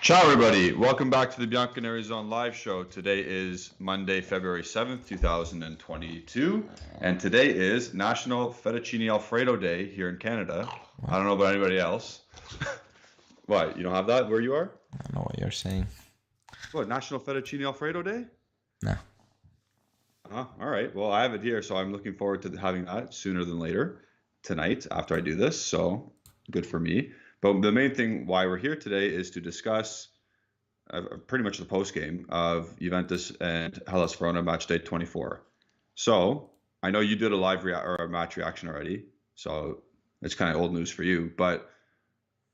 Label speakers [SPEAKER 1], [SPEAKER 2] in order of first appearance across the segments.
[SPEAKER 1] Ciao, everybody. Welcome back to the Bianconerizonechannel live show. Today is Monday, February 7th, 2022, and today is National Fettuccine Alfredo Day here in Canada.
[SPEAKER 2] What?
[SPEAKER 1] I don't know about anybody else. What, you don't have that where you are?
[SPEAKER 2] I don't know what you're saying.
[SPEAKER 1] What, National Fettuccine Alfredo Day?
[SPEAKER 2] No.
[SPEAKER 1] All right. Well, I have it here, so I'm looking forward to having that sooner than later tonight after I do this, so good for me. But the main thing why we're here today is to discuss pretty much the post game of Juventus and Hellas Verona match day 24. So I know you did a live or a match reaction already, so it's kind of old news for you. But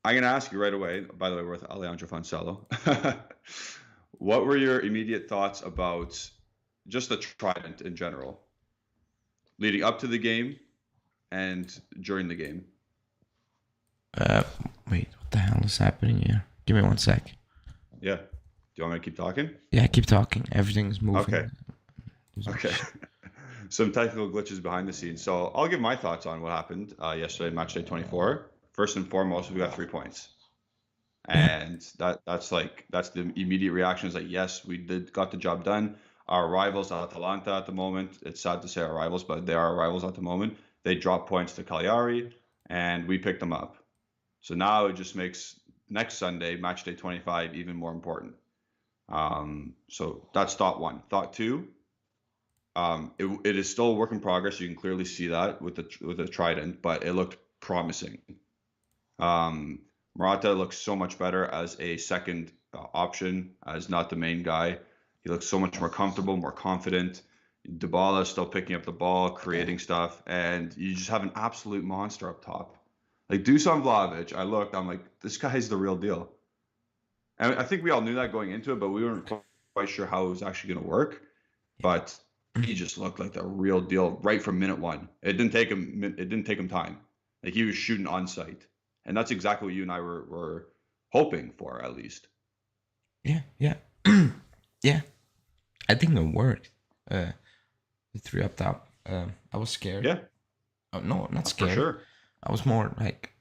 [SPEAKER 1] I'm gonna ask you right away. By the way, we're with Alejandro Fonsello. What were your immediate thoughts about just the trident in general, leading up to the game and during the game?
[SPEAKER 2] Wait, what the hell is happening here? Give me 1 sec.
[SPEAKER 1] Yeah. Do you want me to keep talking?
[SPEAKER 2] Yeah, keep talking. Everything's moving.
[SPEAKER 1] Okay. Okay. Some technical glitches behind the scenes. So I'll give my thoughts on what happened yesterday, match day 24. First and foremost, we got 3 points. And that's the immediate reaction is like, yes, we got the job done. Our rivals, Atalanta at the moment, it's sad to say our rivals, but they are our rivals at the moment. They dropped points to Cagliari, and we picked them up. So now it just makes next Sunday, match day 25, even more important. So that's thought one. Thought two, it is still a work in progress. You can clearly see that with the trident, but it looked promising. Morata looks so much better as a second option, as not the main guy. He looks so much more comfortable, more confident. Dybala is still picking up the ball, creating stuff, and you just have an absolute monster up top. Like Dusan Vlahovic, I'm like, this guy's the real deal. And I think we all knew that going into it, but we weren't quite sure how it was actually going to work. But he just looked like the real deal right from minute one. It didn't take him time. Like he was shooting on sight. And that's exactly what you and I were hoping for, at least.
[SPEAKER 2] Yeah. Yeah. I think it worked. The 3 up top. I was scared.
[SPEAKER 1] Yeah.
[SPEAKER 2] Oh, no, not scared.
[SPEAKER 1] For sure.
[SPEAKER 2] I was more like,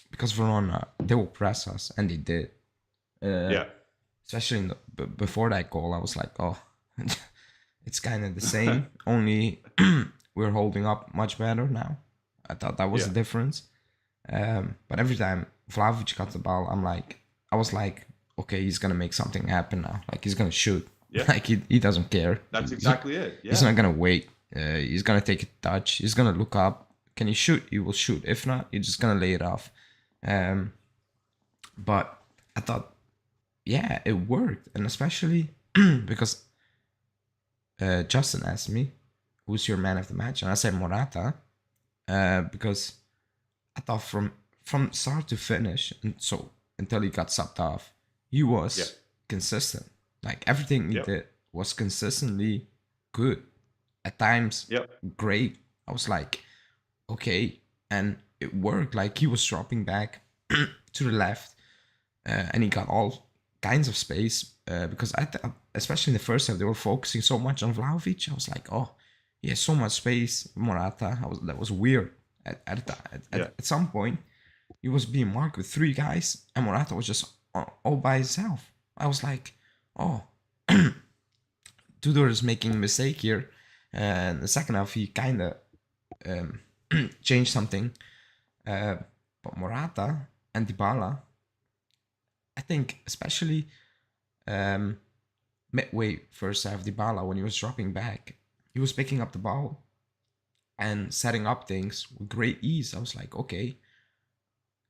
[SPEAKER 2] because Verona, they will press us, and they did.
[SPEAKER 1] Yeah.
[SPEAKER 2] Especially before that goal, I was like, oh, it's kind of the same. Only we're holding up much better now. I thought that was the difference. But every time Vlahovic got the ball, I was like, okay, he's gonna make something happen now. Like he's gonna shoot.
[SPEAKER 1] Yeah.
[SPEAKER 2] Like he doesn't care.
[SPEAKER 1] That's exactly it. Yeah.
[SPEAKER 2] He's not gonna wait. He's gonna take a touch. He's gonna look up. Can he shoot? He will shoot. If not, he's just gonna lay it off. But I thought, yeah, it worked, and especially because Justin asked me, "Who's your man of the match?" and I said Morata, because I thought from start to finish, and so until he got subbed off, he was consistent. Like everything he did was consistently good. At times, great. I was like, okay, and it worked. Like he was dropping back to the left, and he got all kinds of space. Because especially in the first half, they were focusing so much on Vlahovic. I was like, oh, he has so much space. Morata, that was weird. At some point, he was being marked with 3 guys, and Morata was just all by himself. I was like, oh, Tudor is making a mistake here. And the second half, he kind of changed something. But Morata and Dybala, I think especially midway first half, Dybala, when he was dropping back, he was picking up the ball and setting up things with great ease. I was like, okay,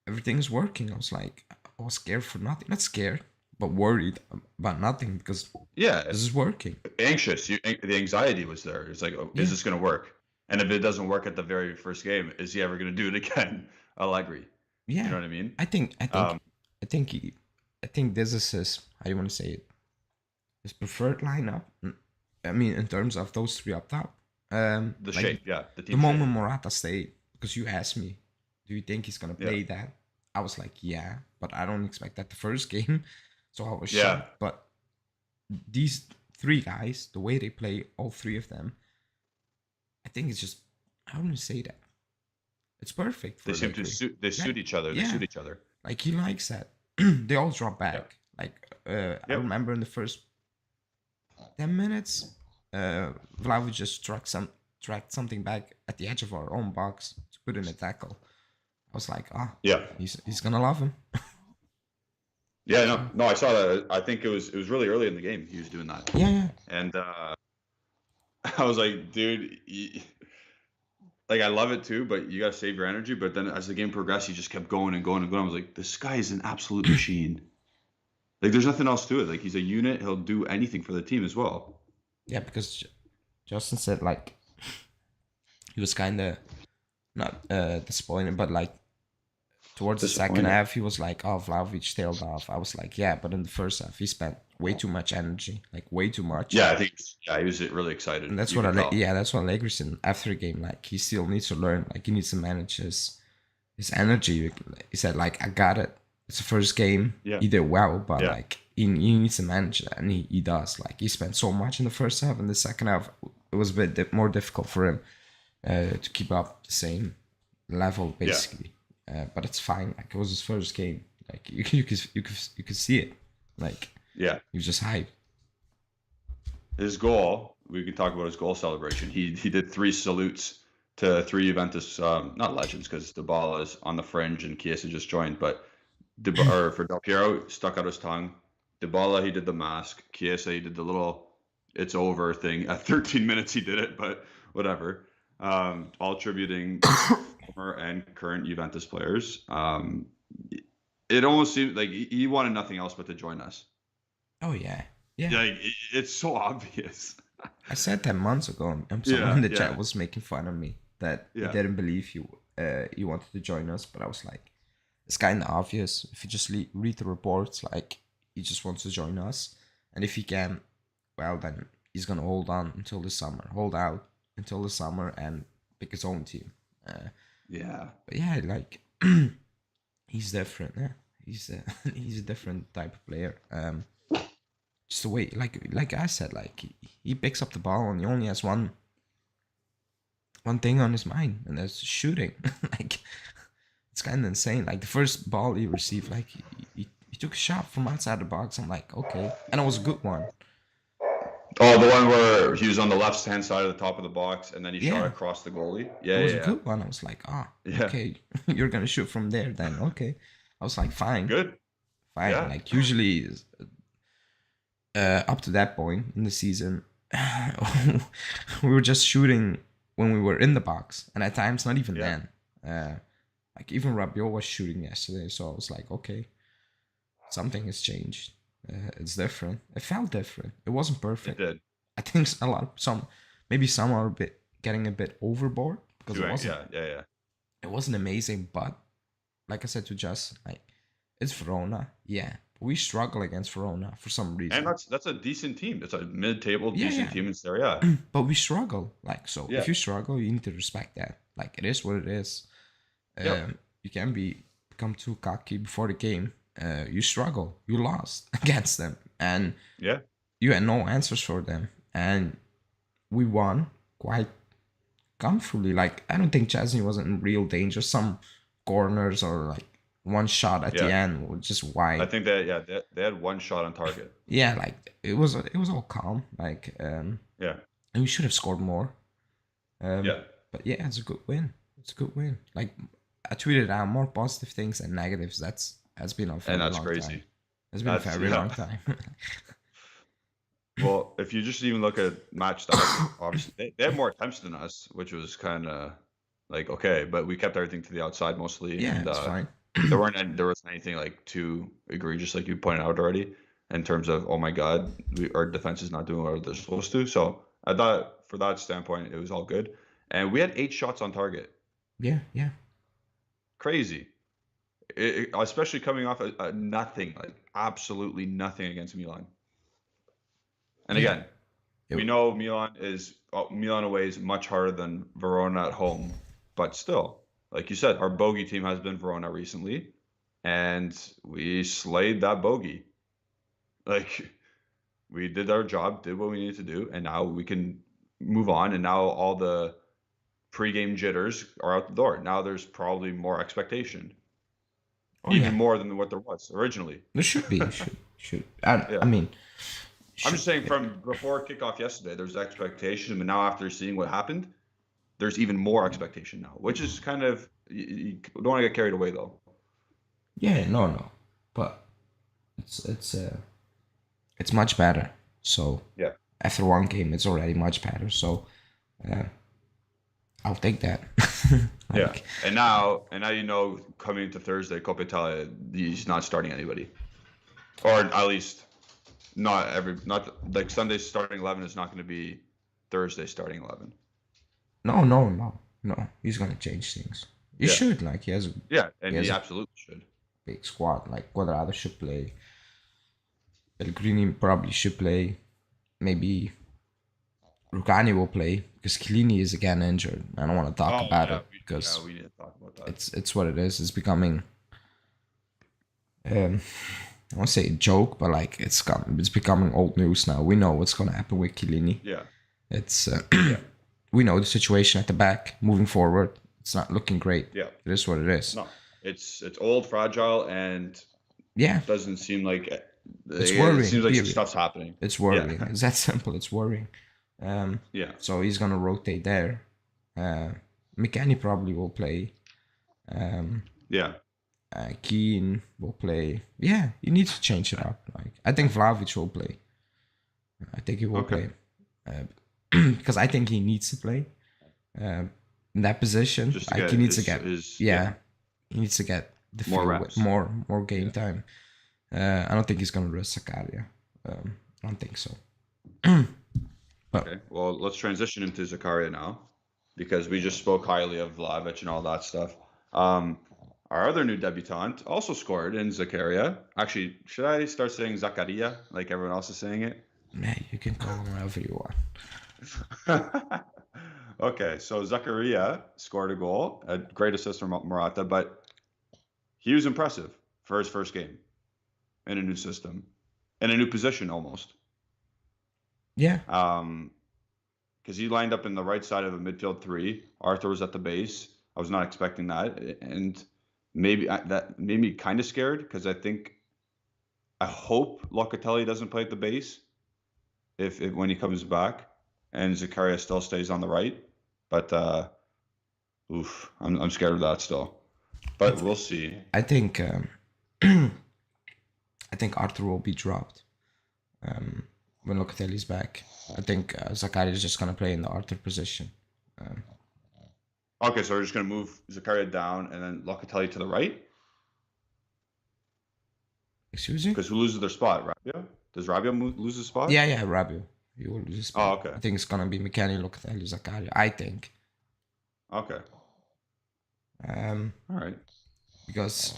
[SPEAKER 2] everything's working. I was scared for nothing. Not scared, but worried about nothing because this is working.
[SPEAKER 1] Anxious. The anxiety was there. It's like, is this going to work? And if it doesn't work at the very first game, is he ever going to do it again? Allegri.
[SPEAKER 2] Yeah.
[SPEAKER 1] You know what I mean?
[SPEAKER 2] I think this is his, how do you want to say it? His preferred lineup. I mean, in terms of those 3 up top.
[SPEAKER 1] The shape, yeah.
[SPEAKER 2] The moment Morata stayed, because you asked me, do you think he's gonna play that? I was like, yeah, but I don't expect that the first game. So I was shocked. But these 3 guys, the way they play, all 3 of them, I think it's just, how do you say that? It's perfect.
[SPEAKER 1] They seem to suit each other. They suit each other.
[SPEAKER 2] Like he likes that. They all drop back. Like I
[SPEAKER 1] Yep.
[SPEAKER 2] remember in the first 10 minutes, Vlahovic just tracked something back at the edge of our own box to put in a tackle. I was like,
[SPEAKER 1] Yeah.
[SPEAKER 2] he's gonna love him.
[SPEAKER 1] Yeah.
[SPEAKER 2] So
[SPEAKER 1] No. I saw that. I think it was really early in the game he was doing that,
[SPEAKER 2] yeah,
[SPEAKER 1] and I was like, dude. Like I love it too, but you gotta save your energy. But then as the game progressed, he just kept going and going and going. I was like, this guy is an absolute machine. Like there's nothing else to it. Like he's a unit. He'll do anything for the team as well.
[SPEAKER 2] yeah, because Justin said like he was kind of not disappointed, but like towards the second
[SPEAKER 1] Disappointed.
[SPEAKER 2] half, he was like, "Oh, Vlahovic tailed off." I was like, "Yeah," but in the first half, he spent way too much energy, like way too much.
[SPEAKER 1] Yeah, I think. Yeah, he was really excited.
[SPEAKER 2] And that's
[SPEAKER 1] You
[SPEAKER 2] what
[SPEAKER 1] could tell.
[SPEAKER 2] that's what Allegri said after the game. Like he still needs to learn. Like he needs to manage his energy. He said like, "I got it. It's the first game.
[SPEAKER 1] Yeah.
[SPEAKER 2] He did well, but
[SPEAKER 1] Yeah.
[SPEAKER 2] like he needs to manage it, and he does. Like he spent so much in the first half, and the second half it was a bit more difficult for him to keep up the same level
[SPEAKER 1] Yeah.
[SPEAKER 2] basically. But it's fine. Like it was his first game. Like you could see it. Like
[SPEAKER 1] Yeah.
[SPEAKER 2] he was just hyped.
[SPEAKER 1] His goal. We can talk about his goal celebration. He did 3 salutes to 3 Juventus, not legends because Dybala is on the fringe and Chiesa just joined, but for Del Piero, stuck out his tongue. Dybala, he did the mask. Chiesa, he did the little "it's over" thing. At 13 minutes, he did it, but whatever. All attributing former and current Juventus players. It almost seemed like he wanted nothing else but to join us.
[SPEAKER 2] Oh yeah, yeah.
[SPEAKER 1] Like it's so obvious.
[SPEAKER 2] I said that months ago, and someone
[SPEAKER 1] Yeah,
[SPEAKER 2] in the chat
[SPEAKER 1] yeah,
[SPEAKER 2] was making fun of me that he
[SPEAKER 1] yeah,
[SPEAKER 2] didn't believe you wanted to join us. But I was like, it's kind of obvious if you just read the reports. Like he just wants to join us, and if he can, well then he's gonna hold on until the summer, hold out until the summer, and pick his own team.
[SPEAKER 1] yeah,
[SPEAKER 2] But yeah, like he's different. Yeah, he's he's a different type of player. Just the way, like I said, like he picks up the ball and he only has one thing on his mind, and that's shooting. Like it's kind of insane. Like the first ball he received, like he took a shot from outside the box. I'm like, okay, and it was a good one.
[SPEAKER 1] Oh, the one where he was on the left hand side of the top of the box, and then he shot
[SPEAKER 2] Yeah,
[SPEAKER 1] across the goallie.
[SPEAKER 2] it
[SPEAKER 1] Yeah,
[SPEAKER 2] was
[SPEAKER 1] yeah,
[SPEAKER 2] a
[SPEAKER 1] yeah.
[SPEAKER 2] good one. I was like,
[SPEAKER 1] Yeah.
[SPEAKER 2] okay, you're gonna shoot from there, then okay. I was like, fine,
[SPEAKER 1] Good.
[SPEAKER 2] fine.
[SPEAKER 1] Yeah.
[SPEAKER 2] Like usually, up to that point in the season, we were just shooting when we were in the box, and at times not even
[SPEAKER 1] Yeah.
[SPEAKER 2] then. Like even Rabiot was shooting yesterday, so I was like, okay, something has changed. It's different. It felt different. It wasn't
[SPEAKER 1] It
[SPEAKER 2] perfect.
[SPEAKER 1] did.
[SPEAKER 2] I think maybe some are a bit getting a bit overboard because
[SPEAKER 1] Doing. Yeah, yeah, yeah.
[SPEAKER 2] it wasn't amazing, but like I said to Jess, like it's Verona, yeah. We struggle against Verona for some
[SPEAKER 1] And
[SPEAKER 2] reason.
[SPEAKER 1] that's a decent team. It's a mid-table
[SPEAKER 2] Yeah,
[SPEAKER 1] decent
[SPEAKER 2] yeah.
[SPEAKER 1] team in Serie A.
[SPEAKER 2] But we struggle. Like so
[SPEAKER 1] Yeah.
[SPEAKER 2] if you struggle, you need to respect that. Like it is what it is.
[SPEAKER 1] Yep.
[SPEAKER 2] You can become too cocky before the game. You struggle. You lost against them, and
[SPEAKER 1] Yeah.
[SPEAKER 2] you had no answers for them. And we won quite comfortably. Like I don't think Chesney was in real danger. Some corners or like one shot at the
[SPEAKER 1] Yeah.
[SPEAKER 2] end was just
[SPEAKER 1] I
[SPEAKER 2] wide.
[SPEAKER 1] think they had 1 shot on target.
[SPEAKER 2] Yeah, like it was all calm. Like
[SPEAKER 1] Yeah.
[SPEAKER 2] and we should have scored more.
[SPEAKER 1] Yeah.
[SPEAKER 2] But yeah, it's a good win. It's a good win. Like I tweeted out more positive things than negatives. That's been a
[SPEAKER 1] And
[SPEAKER 2] very
[SPEAKER 1] that's
[SPEAKER 2] long
[SPEAKER 1] crazy.
[SPEAKER 2] time. It's been a very long time.
[SPEAKER 1] Well, if you just even look at match stats, obviously they had more attempts than us, which was kind of like okay, but we kept everything to the outside mostly,
[SPEAKER 2] Yeah,
[SPEAKER 1] and
[SPEAKER 2] it's fine.
[SPEAKER 1] there wasn't anything like too egregious, like you pointed out already, in terms of oh my god, our defense is not doing what they're supposed to. So I thought for that standpoint, it was all good, and we had 8 shots on target.
[SPEAKER 2] Yeah, yeah.
[SPEAKER 1] Crazy, especially coming off a nothing, like absolutely nothing against Milan. And
[SPEAKER 2] Yeah.
[SPEAKER 1] again, we know Milan away is much harder than Verona at home, but still, like you said, our bogey team has been Verona recently, and we slayed that bogey. Like we did our job, did what we needed to do, and now we can move on. And now all the pregame jitters are out the door. Now there's probably more expectation,
[SPEAKER 2] Oh
[SPEAKER 1] even
[SPEAKER 2] yeah.
[SPEAKER 1] more than what there was originally.
[SPEAKER 2] There should be. Should I mean,
[SPEAKER 1] I'm just saying from before kickoff yesterday, there's expectation, but now after seeing what happened, there's even more expectation now, which is kind of, you don't want to get carried away though.
[SPEAKER 2] Yeah, no, but it's much better. So
[SPEAKER 1] yeah,
[SPEAKER 2] after one game, it's already much better. So I'll take that.
[SPEAKER 1] yeah, and now coming into Thursday, Coppa Italia, he's not starting anybody, or at least not like Sunday's starting 11 is not going to be Thursday starting 11.
[SPEAKER 2] No. He's gonna change things. He should, he has.
[SPEAKER 1] And he absolutely should.
[SPEAKER 2] Big squad, Quadrado should play. Pellegrini probably should play. Maybe Rugani will play because Chiellini is again injured. I don't want to talk about it because
[SPEAKER 1] we need to talk about that.
[SPEAKER 2] It's what it is. It's becoming. I won't say a joke, but it's becoming old news now. We know what's gonna happen with Chiellini.
[SPEAKER 1] Yeah.
[SPEAKER 2] It's we know the situation at the back moving forward. It's not looking great.
[SPEAKER 1] Yeah.
[SPEAKER 2] It is what it is.
[SPEAKER 1] No, it's old, fragile, and
[SPEAKER 2] it
[SPEAKER 1] doesn't seem like
[SPEAKER 2] it's worrying.
[SPEAKER 1] It seems like stuff's happening.
[SPEAKER 2] It's worrying. It's that simple. It's worrying. So he's gonna rotate there. Mckennie probably will play. Keane will play. Yeah, he needs to change it up. I think Vlahovic will play. I think he will play. Because I think he needs to play in that position. He needs to get he needs to get the
[SPEAKER 1] more reps.
[SPEAKER 2] more game time. I don't think he's gonna risk Zakaria. I don't think so.
[SPEAKER 1] Okay, well, let's transition into Zakaria now, because we just spoke highly of Vlahovic and all that stuff. Our other new debutant also scored in Zakaria. Actually, should I start saying Zakaria like everyone else is saying it?
[SPEAKER 2] Nah, you can call him whatever you want.
[SPEAKER 1] Okay, so Zakaria scored a goal, a great assist from Morata, but he was impressive for his first game in a new system, in a new position almost.
[SPEAKER 2] Yeah.
[SPEAKER 1] Because he lined up in the right side of a midfield three. Arthur was at the base. I was not expecting that, and maybe that made me kind of scared, because I hope Locatelli doesn't play at the base if when he comes back, and Zakaria still stays on the right. But I'm scared of that still. But we'll see.
[SPEAKER 2] I think I think Arthur will be dropped when Locatelli's back. I think Zakaria is just gonna play in the Arthur position.
[SPEAKER 1] Okay, so we're just gonna move Zakaria down and then Locatelli to the right.
[SPEAKER 2] Excuse me?
[SPEAKER 1] Because who loses their spot? Rabiot? Does Rabiot lose his spot?
[SPEAKER 2] Yeah, Rabiot. He will lose his spot.
[SPEAKER 1] Oh, okay.
[SPEAKER 2] I think it's gonna be Mckennie, Locatelli, Zakaria. I think.
[SPEAKER 1] Okay. All right.
[SPEAKER 2] Because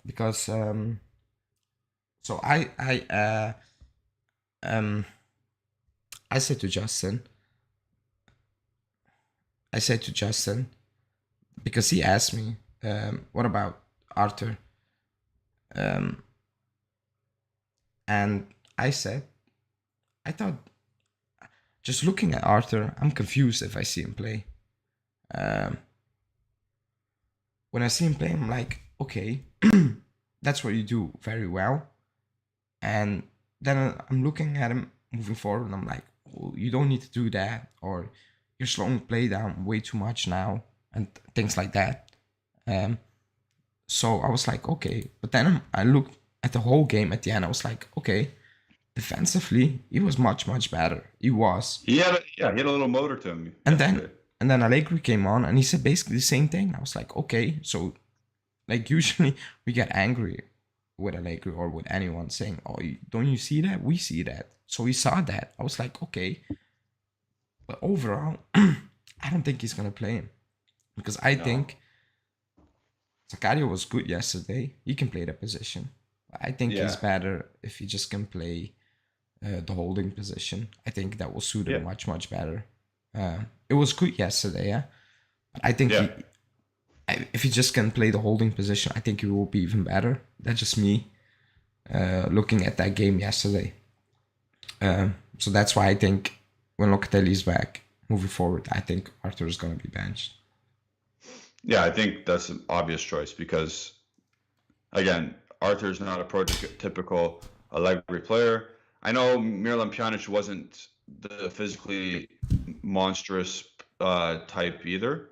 [SPEAKER 2] because so I said to Justin, because he asked me, what about Arthur? And I said, I thought, just looking at Arthur, I'm confused if I see him play. When I see him play, I'm like, okay, that's what you do very well. And then I'm looking at him moving forward, and I'm like, well, you don't need to do that, or you're slowing play down way too much now, and things like that. So I was like, okay. But then I looked at the whole game at the end. I was like, okay, defensively, he was much, much better. He was.
[SPEAKER 1] He had a little motor to him.
[SPEAKER 2] And then Allegri came on, and he said basically the same thing. I was like, okay. So, usually we get angry with Allegri or with anyone saying, oh, don't you see that? We see that. So we saw that. I was like, okay. But overall, I don't think he's going to play him. Because I think Zakaria was good yesterday. He can play that position. I think he's better if he just can play the holding position. I think that will suit him much, much better. It was good yesterday, yeah. But I think if he just can play the holding position, I think he will be even better. That's just me looking at that game yesterday. So that's why I think when Locatelli is back, moving forward, I think Arthur is going to be benched.
[SPEAKER 1] Yeah, I think that's an obvious choice because, again, Arthur's not a prototypical Allegri player. I know Miralem Pjanic wasn't the physically monstrous type either.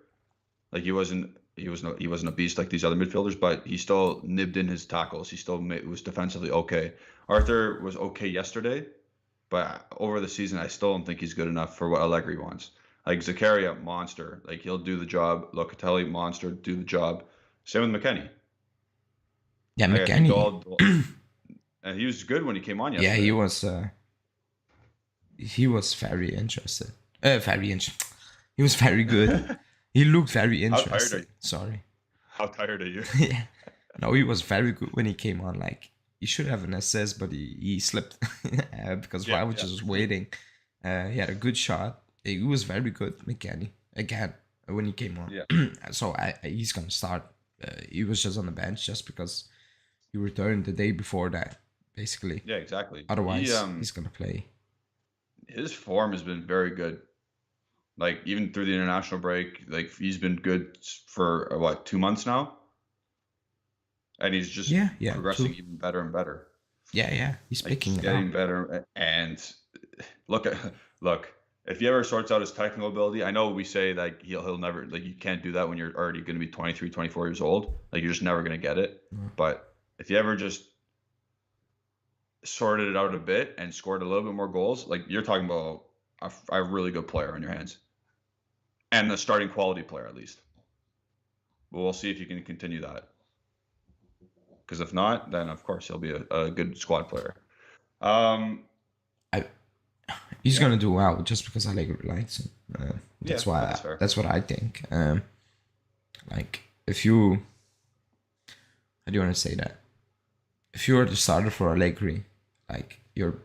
[SPEAKER 1] Like he wasn't a beast like these other midfielders, but he still nibbed in his tackles. He still was defensively okay. Arthur was okay yesterday, but over the season, I still don't think he's good enough for what Allegri wants. Like Zakaria, monster. Like he'll do the job. Locatelli, monster, do the job. Same with Mckennie.
[SPEAKER 2] Yeah,
[SPEAKER 1] Like I think
[SPEAKER 2] Mckennie.
[SPEAKER 1] and he was good when he came on
[SPEAKER 2] Yeah,
[SPEAKER 1] yesterday.
[SPEAKER 2] he was very interested. He was very good. He looked very
[SPEAKER 1] How tired are
[SPEAKER 2] interested.
[SPEAKER 1] you?
[SPEAKER 2] Sorry.
[SPEAKER 1] How tired are you?
[SPEAKER 2] Yeah. No, he was very good when he came on. Like he should have an assist, but he slipped because I was just waiting. He had a good shot. He was very good, Mckennie, again when he came on.
[SPEAKER 1] Yeah.
[SPEAKER 2] So he's gonna start. He was just on the bench just because he returned the day before that, basically.
[SPEAKER 1] Yeah, exactly.
[SPEAKER 2] Otherwise, he's gonna play.
[SPEAKER 1] His form has been very good. Like even through the international break, like he's been good for what 2 months now, and he's just progressing even better and better.
[SPEAKER 2] Yeah, he's
[SPEAKER 1] like
[SPEAKER 2] picking
[SPEAKER 1] he's
[SPEAKER 2] it
[SPEAKER 1] getting
[SPEAKER 2] up.
[SPEAKER 1] better. And look, if he ever sorts out his technical ability, I know we say that he'll never, like you can't do that when you're already going to be 23, 24 years old. Like you're just never going to get it. But if you ever just sorted it out a bit and scored a little bit more goals, like you're talking about a really good player on your hands. And a starting quality player, at least. But we'll see if you can continue that. Because if not, then of course he'll be a good squad player.
[SPEAKER 2] He's gonna do well just because Allegri likes him. That's why. That's what I think. Like if you, how do you want to say that? If you're the starter for Allegri, like you're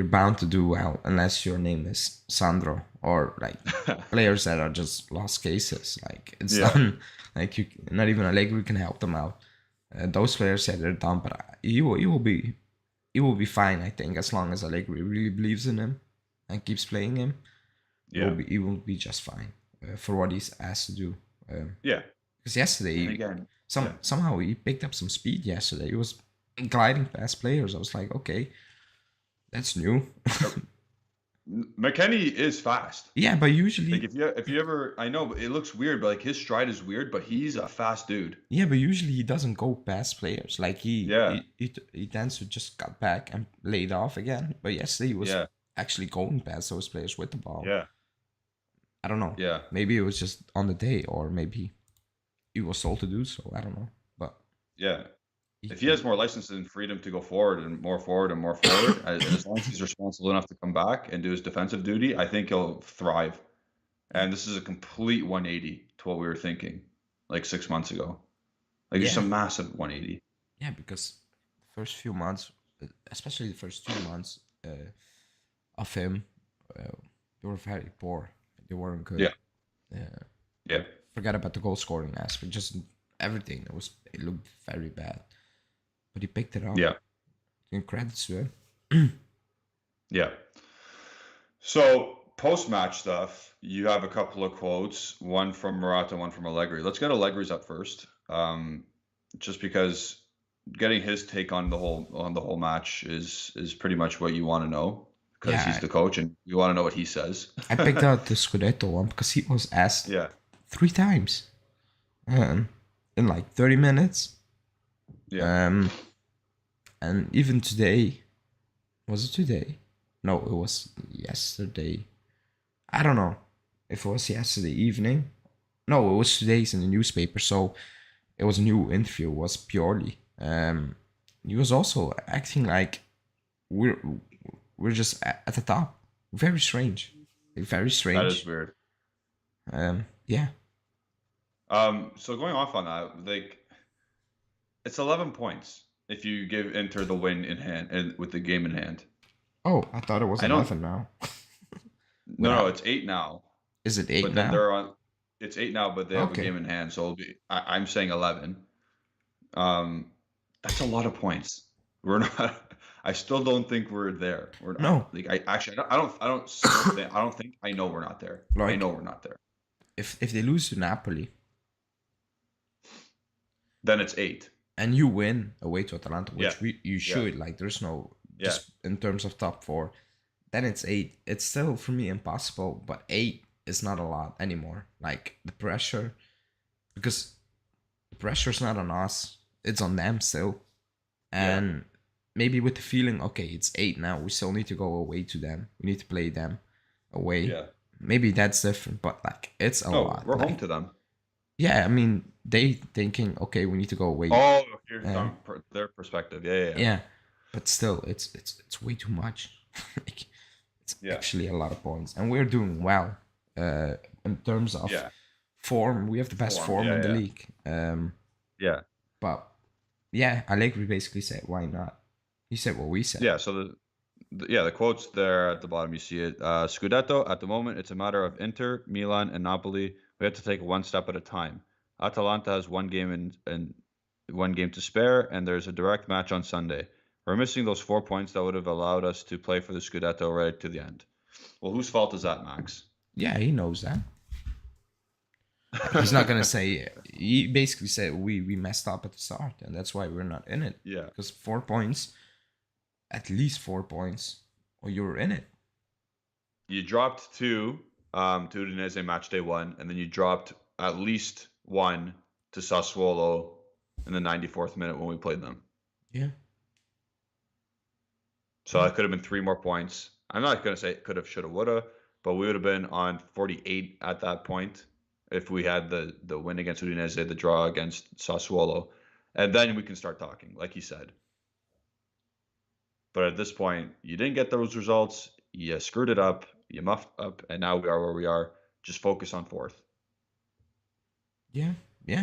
[SPEAKER 2] bound to do well unless your name is Sandro or like players that are just lost cases. Like it's done. Like you, not even Allegri can help them out. Those players said they're done, but he will be fine. I think as long as Allegri really believes in him and keeps playing him, he will be just fine for what he's asked to do. Because yesterday, somehow he picked up some speed. Yesterday, he was gliding past players. I was like, okay, that's new.
[SPEAKER 1] Mckennie is fast.
[SPEAKER 2] Yeah, but usually,
[SPEAKER 1] like if you ever, I know it looks weird, but like his stride is weird, but he's a fast dude.
[SPEAKER 2] Yeah, but usually he doesn't go past players. Like he tends to just cut back and lay it off again. But yesterday he was actually going past those players with the ball.
[SPEAKER 1] Yeah.
[SPEAKER 2] I don't know.
[SPEAKER 1] Yeah.
[SPEAKER 2] Maybe it was just on the day, or maybe he was told to do so. I don't know. But
[SPEAKER 1] yeah. If he has more license and freedom to go forward and more forward, as long as he's responsible enough to come back and do his defensive duty, I think he'll thrive. And this is a complete 180 to what we were thinking like 6 months ago. Like just a massive 180.
[SPEAKER 2] Yeah, because the first few months, especially the first 2 months of him, they were very poor. They weren't good.
[SPEAKER 1] Yeah.
[SPEAKER 2] Forget about the goal scoring aspect. Just everything. It looked very bad. But he picked it up.
[SPEAKER 1] Yeah.
[SPEAKER 2] And credits to him.
[SPEAKER 1] Yeah. So post-match stuff, you have a couple of quotes, one from Morata, one from Allegri. Let's get Allegri's up first, just because getting his take on the whole match is pretty much what you want to know, because he's the coach and you want to know what he says.
[SPEAKER 2] I picked out the scudetto one because he was asked 3 times in like 30 minutes. Yeah. And even today, was it today? No, it was yesterday. I don't know if it was yesterday evening. No, it was today's in the newspaper. So it was a new interview. It was purely. He was also acting like we're just at the top. Very strange. Very strange.
[SPEAKER 1] That is weird.
[SPEAKER 2] Yeah.
[SPEAKER 1] So going off on that, like, it's 11 points if you enter the win in hand and with the game in hand.
[SPEAKER 2] Oh, I thought it was 11 now.
[SPEAKER 1] No, it's 8 now.
[SPEAKER 2] Is it 8
[SPEAKER 1] but
[SPEAKER 2] now?
[SPEAKER 1] Then they're on. It's 8 now, but they have a game in hand, so it'll be. I'm saying 11. That's a lot of points. We're not. I still don't think we're there. We're not.
[SPEAKER 2] No.
[SPEAKER 1] Like I don't think I know we're not there. Like, I know we're not there.
[SPEAKER 2] If they lose to Napoli,
[SPEAKER 1] then it's 8.
[SPEAKER 2] and you win away to Atalanta, which
[SPEAKER 1] Yeah.
[SPEAKER 2] you should. Like, there's no just in terms of top 4. Then it's 8. It's still for me impossible, but 8 is not a lot anymore. Like the pressure, because the pressure's not on us; it's on them still. And maybe with the feeling, okay, it's 8 now. We still need to go away to them. We need to play them away.
[SPEAKER 1] Yeah.
[SPEAKER 2] Maybe that's different, but like it's a lot.
[SPEAKER 1] We're
[SPEAKER 2] like,
[SPEAKER 1] home to them.
[SPEAKER 2] Yeah, I mean, they thinking, okay, we need to go away.
[SPEAKER 1] Oh, here's their perspective. Yeah.
[SPEAKER 2] Yeah, but still, it's way too much. Like, it's actually a lot of points, and we're doing well in terms of form. We have the best form in the league. But yeah, Allegri basically said, "Why not?" He said what we said.
[SPEAKER 1] Yeah. So the quotes there at the bottom, you see it. Scudetto, at the moment, it's a matter of Inter, Milan, and Napoli. We have to take one step at a time. Atalanta has one game and 1 game to spare, and there's a direct match on Sunday. We're missing those 4 points that would have allowed us to play for the Scudetto right to the end. Well, whose fault is that, Max?
[SPEAKER 2] Yeah, he knows that. He's not gonna say. He basically said we messed up at the start, and that's why we're not in it.
[SPEAKER 1] Yeah.
[SPEAKER 2] Because 4 points, at least 4 points, or you're in it.
[SPEAKER 1] You dropped 2 to Udinese match day 1, and then you dropped at least 1 to Sassuolo in the 94th minute when we played them.
[SPEAKER 2] Yeah.
[SPEAKER 1] So that could have been 3 more points. I'm not going to say it could have, should have, would have, but we would have been on 48 at that point if we had the win against Udinese, the draw against Sassuolo. And then we can start talking, like you said. But at this point, you didn't get those results. You screwed it up. You muffed up. And now we are where we are. Just focus on 4th.
[SPEAKER 2] Yeah.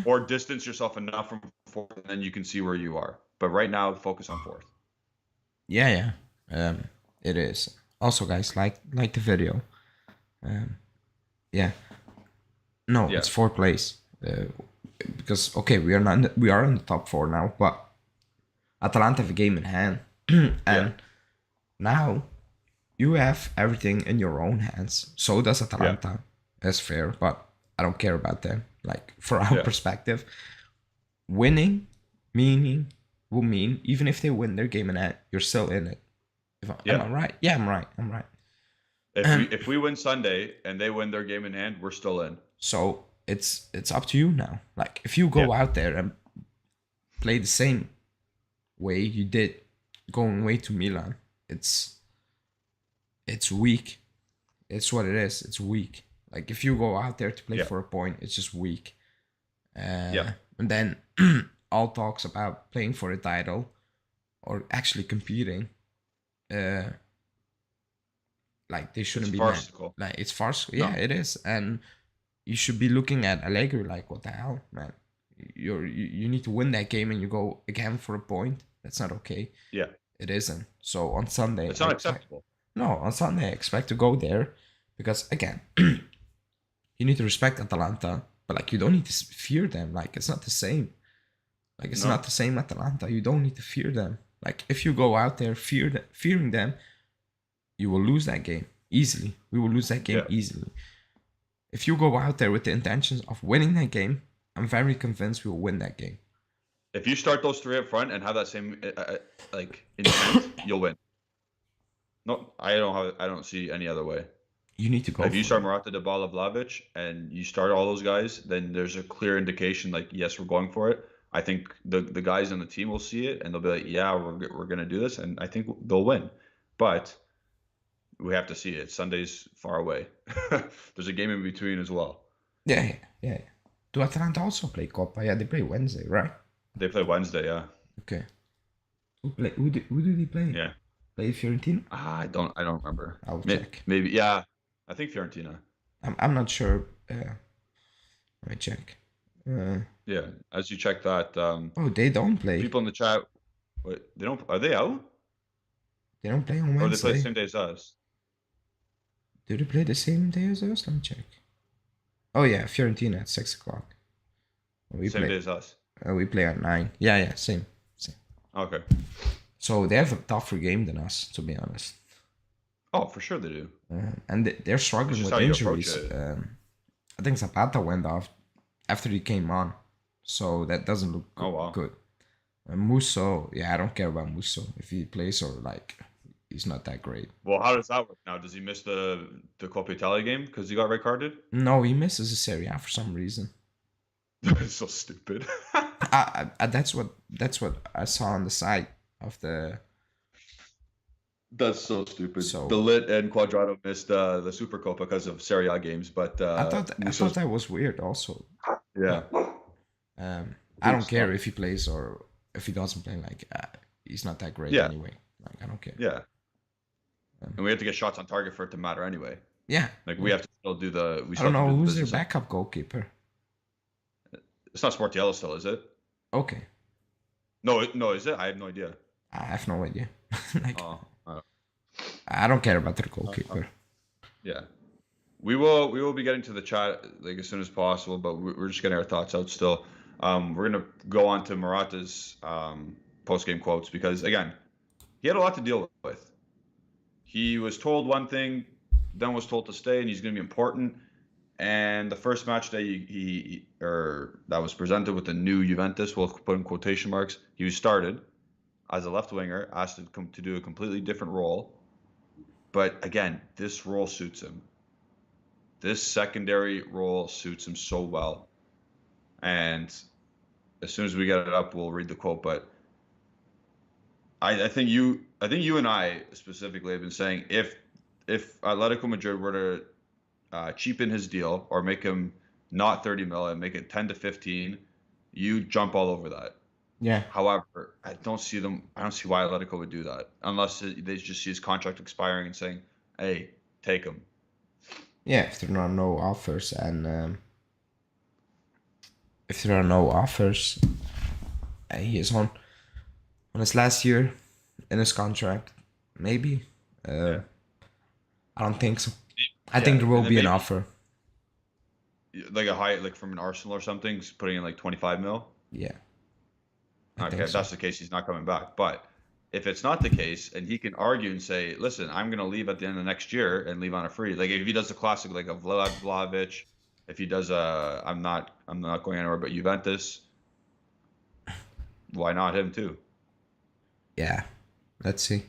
[SPEAKER 1] Or distance yourself enough from 4th, and then you can see where you are. But right now, focus on 4th.
[SPEAKER 2] Yeah. It is. Also, guys, like the video. It's 4th place. Because okay, we are in the top 4 now, but Atalanta have a game in hand, and now you have everything in your own hands. So does Atalanta. That's fair, but I don't care about them. Like, for our perspective, winning will mean even if they win their game in hand, you're still in it. Am I right? Yeah, I'm right.
[SPEAKER 1] If we win Sunday and they win their game in hand, we're still in.
[SPEAKER 2] So it's up to you now. Like, if you go out there and play the same way you did going away to Milan, it's weak. It's what it is. It's weak. Like, if you go out there to play for a point, it's just weak. And then all talks about playing for a title or actually competing, like, they shouldn't be
[SPEAKER 1] farcical.
[SPEAKER 2] Like, it's farcical. Yeah, it is. And you should be looking at Allegri like, what the hell, man? You need to win that game and you go again for a point. That's not okay.
[SPEAKER 1] Yeah.
[SPEAKER 2] It isn't. So on Sunday,
[SPEAKER 1] it's not acceptable.
[SPEAKER 2] No, on Sunday I expect to go there because, again, you need to respect Atalanta, but like, you don't need to fear them. Like, it's not the same. Like, it's not the same Atalanta. You don't need to fear them. Like, if you go out there fearing them, you will lose that game easily. We will lose that game easily. If you go out there with the intentions of winning that game, I'm very convinced we will win that game.
[SPEAKER 1] If you start those 3 up front and have that same intent, you'll win. No, I don't see any other way.
[SPEAKER 2] You need to go.
[SPEAKER 1] If you start Morata, Dybala, Vlahovic, and you start all those guys, then there's a clear indication, like, yes, we're going for it. I think the guys on the team will see it and they'll be like, yeah, we're gonna do this, and I think they'll win. But we have to see it. Sunday's far away. There's a game in between as well.
[SPEAKER 2] Yeah. Do Atalanta also play Coppa? Yeah, they play Wednesday, right?
[SPEAKER 1] They play Wednesday, yeah.
[SPEAKER 2] Okay. Who do they play?
[SPEAKER 1] Yeah.
[SPEAKER 2] Play Fiorentina?
[SPEAKER 1] I don't remember.
[SPEAKER 2] I'll check.
[SPEAKER 1] Maybe, yeah. I think Fiorentina.
[SPEAKER 2] I'm not sure. Let me check.
[SPEAKER 1] Yeah, as you check that.
[SPEAKER 2] They don't play.
[SPEAKER 1] People in the chat, wait, they don't. Are they out?
[SPEAKER 2] They don't play on Wednesday.
[SPEAKER 1] Or they play the same day as us?
[SPEAKER 2] Do they play the same day as us? Let me check. Oh yeah, Fiorentina at 6 o'clock.
[SPEAKER 1] Same day as us.
[SPEAKER 2] We play at 9. Yeah, same.
[SPEAKER 1] Okay.
[SPEAKER 2] So they have a tougher game than us, to be honest.
[SPEAKER 1] Oh, for sure they do.
[SPEAKER 2] And they're struggling with injuries. I think Zapata went off after he came on. so that doesn't look
[SPEAKER 1] Oh wow.
[SPEAKER 2] good. And Musso, yeah, I don't care about Musso if he plays or like he's not that great.
[SPEAKER 1] Well, how does that work now? Does he miss the Coppa Italia game because he got red carded?
[SPEAKER 2] No, he misses a Serie A for some reason.
[SPEAKER 1] It's so stupid.
[SPEAKER 2] That's what I saw on the side of the.
[SPEAKER 1] That's so stupid.
[SPEAKER 2] So
[SPEAKER 1] The Lit and Quadrado missed the Super Copa because of Serie A games, but
[SPEAKER 2] I thought
[SPEAKER 1] Musso's,
[SPEAKER 2] that was weird also.
[SPEAKER 1] yeah.
[SPEAKER 2] I don't care if he plays or if he doesn't play. Like he's not that great
[SPEAKER 1] Yeah.
[SPEAKER 2] anyway. Like I don't care.
[SPEAKER 1] Yeah. And we have to get shots on target for it to matter anyway.
[SPEAKER 2] Yeah.
[SPEAKER 1] Like we have to still do the.
[SPEAKER 2] I don't know who's their backup goalkeeper.
[SPEAKER 1] It's not Sportiello still, is it?
[SPEAKER 2] Okay.
[SPEAKER 1] No, is it? I have no idea.
[SPEAKER 2] I have no idea. Like,
[SPEAKER 1] Oh,
[SPEAKER 2] I don't care about their goalkeeper.
[SPEAKER 1] Yeah, we will be getting to the chat like as soon as possible, but we're just getting our thoughts out still. We're gonna go on to Morata's post game quotes because again, he had a lot to deal with. He was told one thing, then was told to stay, and he's gonna be important. And the first match that that was presented with the new Juventus, we'll put in quotation marks, he was started as a left winger, asked to do a completely different role. But again, this role suits him. This secondary role suits him so well. And as soon as we get it up, we'll read the quote. But I think you and I specifically have been saying if Atletico Madrid were to cheapen his deal or make him not 30 mil and make it 10 to 15, you jump all over that.
[SPEAKER 2] Yeah.
[SPEAKER 1] However, I don't see why Atletico would do that unless they just see his contract expiring and saying, "Hey, take him."
[SPEAKER 2] Yeah, if there are no offers and if there are no offers, he is on his last year in his contract. Maybe. I don't think so. I think there will be an offer.
[SPEAKER 1] Like a high, like from an Arsenal or something, putting in like 25 mil.
[SPEAKER 2] Yeah.
[SPEAKER 1] Okay, if that's the case, he's not coming back. But if it's not the case, and he can argue and say, "Listen, I'm going to leave at the end of next year and leave on a free." Like if he does the classic, like a Vlahovic, if he does I'm not going anywhere but Juventus. Why not him too?
[SPEAKER 2] Yeah, let's see.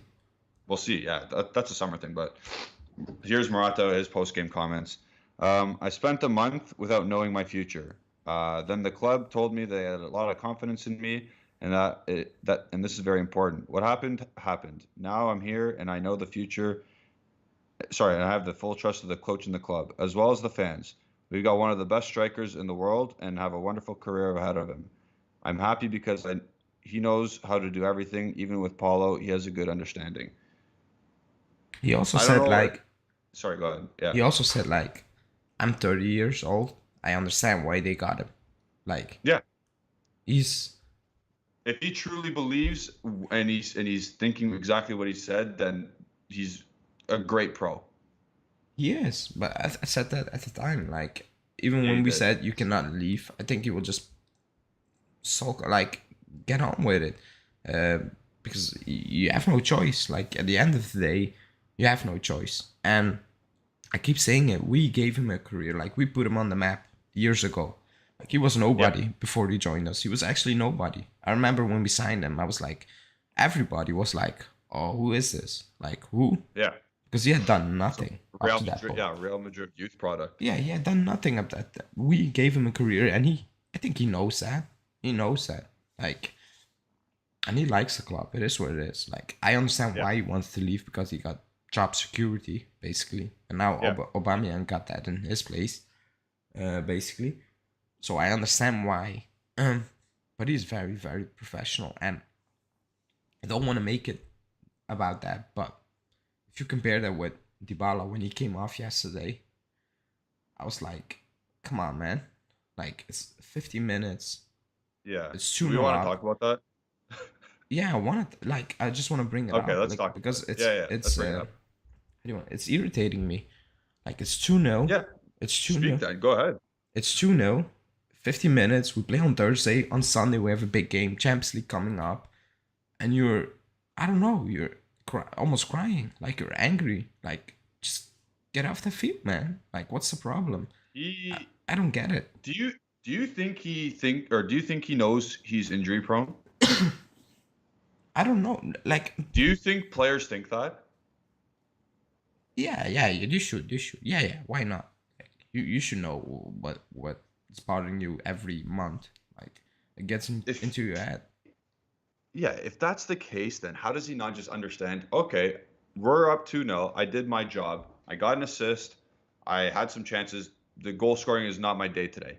[SPEAKER 1] We'll see. Yeah, that's a summer thing. But here's Morata, his post game comments. I spent a month without knowing my future. Then the club told me they had a lot of confidence in me. And and this is very important. What happened happened. Now I'm here, and I know the future. Sorry, I have the full trust of the coach and the club, as well as the fans. We've got one of the best strikers in the world, and have a wonderful career ahead of him. I'm happy because he knows how to do everything. Even with Paulo, he has a good understanding.
[SPEAKER 2] He also said like.
[SPEAKER 1] Sorry, go ahead. Yeah.
[SPEAKER 2] He also said like, I'm 30 years old. I understand why they got him. Like.
[SPEAKER 1] Yeah.
[SPEAKER 2] If
[SPEAKER 1] he truly believes and he's thinking exactly what he said, then he's a great pro.
[SPEAKER 2] He is, but I said that at the time. Like even when we said you cannot leave, I think he will just sulk, like get on with it, because you have no choice. Like at the end of the day, you have no choice. And I keep saying it. We gave him a career. Like we put him on the map years ago. Like he was nobody before he joined us. He was actually nobody. I remember when we signed him, I was like, everybody was like, "Oh, who is this? Like who?"
[SPEAKER 1] Yeah.
[SPEAKER 2] Because he had done nothing.
[SPEAKER 1] Real Madrid youth product.
[SPEAKER 2] Yeah, he had done nothing up that. We gave him a career, and I think he knows that. He knows that. Like, and he likes the club. It is what it is. Like, I understand why he wants to leave because he got job security, basically, and now Aubameyang got that in his place, basically. So I understand why, but he's very, very professional, and I don't want to make it about that. But if you compare that with Dybala when he came off yesterday, I was like, "Come on, man! Like it's 50 minutes.
[SPEAKER 1] Yeah,
[SPEAKER 2] it's too.
[SPEAKER 1] Do you want to talk about that?
[SPEAKER 2] Yeah, I just want to bring it up.
[SPEAKER 1] Okay, let's talk
[SPEAKER 2] because
[SPEAKER 1] it's
[SPEAKER 2] it's irritating me. Like it's 2-0.
[SPEAKER 1] Yeah,
[SPEAKER 2] it's 2-0.
[SPEAKER 1] Then go ahead.
[SPEAKER 2] It's 2-0. 50 minutes. We play on Thursday. On Sunday, we have a big game, Champions League coming up. And you're almost crying. Like you're angry. Like just get off the field, man. Like what's the problem? I don't get it.
[SPEAKER 1] Do Do you think he knows he's injury prone?
[SPEAKER 2] I don't know. Like,
[SPEAKER 1] Do you think players think that?
[SPEAKER 2] yeah, you should. Yeah. Why not? Like, you should know what's bothering you every month. Like, it gets into your head.
[SPEAKER 1] Yeah, if that's the case, then how does he not just understand? Okay, we're up 2-0. I did my job. I got an assist. I had some chances. The goal scoring is not my day today.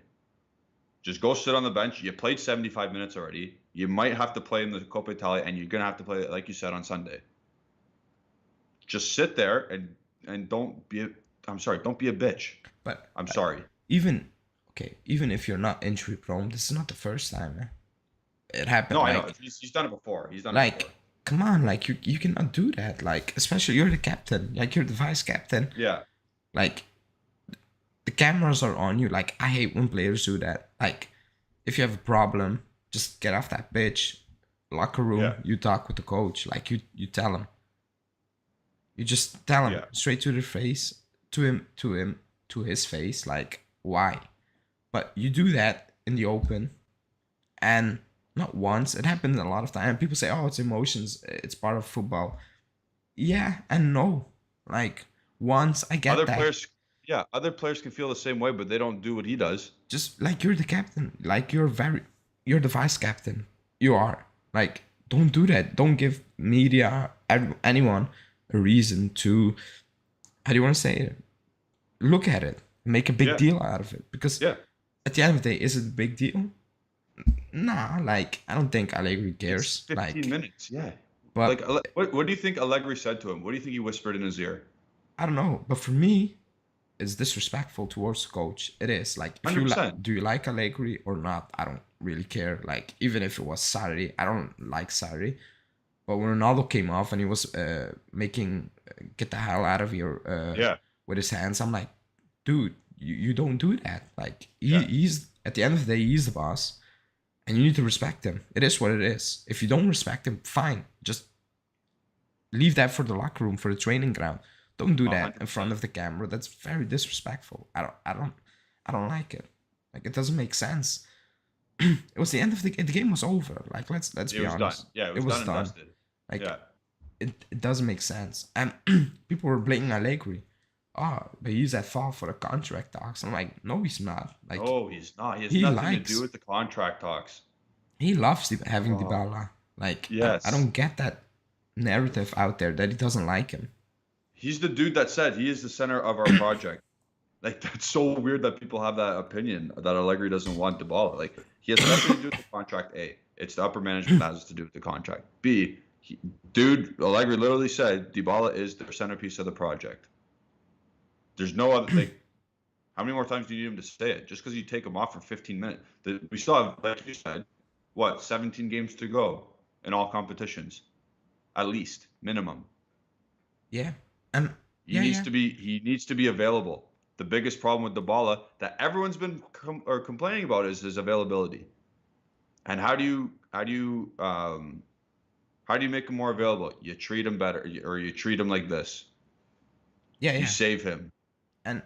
[SPEAKER 1] Just go sit on the bench. You played 75 minutes already. You might have to play in the Coppa Italia, and you're gonna have to play, like you said, on Sunday. Just sit there and don't be don't be a bitch.
[SPEAKER 2] But
[SPEAKER 1] I'm sorry.
[SPEAKER 2] Even if you're not injury prone, this is not the first time, man. It happened.
[SPEAKER 1] No,
[SPEAKER 2] like,
[SPEAKER 1] I know. He's done it before. He's done it
[SPEAKER 2] like,
[SPEAKER 1] before.
[SPEAKER 2] come on, like you cannot do that. Like, especially you're the captain. Like, you're the vice captain.
[SPEAKER 1] Yeah.
[SPEAKER 2] Like, the cameras are on you. Like, I hate when players do that. Like, if you have a problem, just get off that bitch. Locker room,
[SPEAKER 1] Yeah.
[SPEAKER 2] you talk with the coach. Like, you tell him. You just tell him straight to the face, to his face. Like, why? But you do that in the open, and not once. It happens a lot of time. People say, "Oh, it's emotions. It's part of football." Yeah and no. Like, once I get that.
[SPEAKER 1] Other players can feel the same way, but they don't do what he does.
[SPEAKER 2] Just like, you're the captain. Like, you're the vice captain. You are. Like, don't do that. Don't give media, anyone, a reason to, how do you want to say it? Look at it. Make a big deal out of it. Because at the end of the day, is it a big deal? Nah, like, I don't think Allegri cares.
[SPEAKER 1] It's 15
[SPEAKER 2] like,
[SPEAKER 1] minutes, yeah.
[SPEAKER 2] But
[SPEAKER 1] like, what do you think Allegri said to him? What do you think he whispered in his ear?
[SPEAKER 2] I don't know. But for me, it's disrespectful towards the coach. It is. Like, if
[SPEAKER 1] 100%.
[SPEAKER 2] do you like Allegri or not? I don't really care. Like, even if it was Sarri, I don't like Sarri. But when Ronaldo came off and he was making get the hell out of here with his hands, I'm like, dude, you don't do that. Like, he's at the end of the day, he's the boss, and you need to respect him. It is what it is. If you don't respect him, fine. Just leave that for the locker room, for the training ground. Don't do that
[SPEAKER 1] 100%.
[SPEAKER 2] in front of the camera. That's very disrespectful. I don't like it. Like, it doesn't make sense. It was the end of the game. Was over. Like, let's be honest.
[SPEAKER 1] Done. Yeah, it was done. And dusted.
[SPEAKER 2] Like, it doesn't make sense. And people were blaming Allegri. Oh, but he's at fault for the contract talks. I'm like, no, he's not. Like,
[SPEAKER 1] no, he's not. He has nothing to do with the contract talks.
[SPEAKER 2] He loves having Dybala. Like, I don't get that narrative out there that he doesn't like him.
[SPEAKER 1] He's the dude that said he is the center of our project. Like, that's so weird that people have that opinion that Allegri doesn't want Dybala. Like, he has nothing to do with the contract. A, it's the upper management that has to do with the contract. B, Allegri literally said Dybala is the centerpiece of the project. There's no other thing. How many more times do you need him to say it? Just because you take him off for 15 minutes. We still have, like you said, 17 games to go in all competitions. At least, minimum.
[SPEAKER 2] Yeah. And
[SPEAKER 1] he needs to be available. The biggest problem with Dybala that everyone's been complaining about is his availability. And how do you make him more available? You treat him better, or you treat him like this.
[SPEAKER 2] Yeah.
[SPEAKER 1] You save him.
[SPEAKER 2] And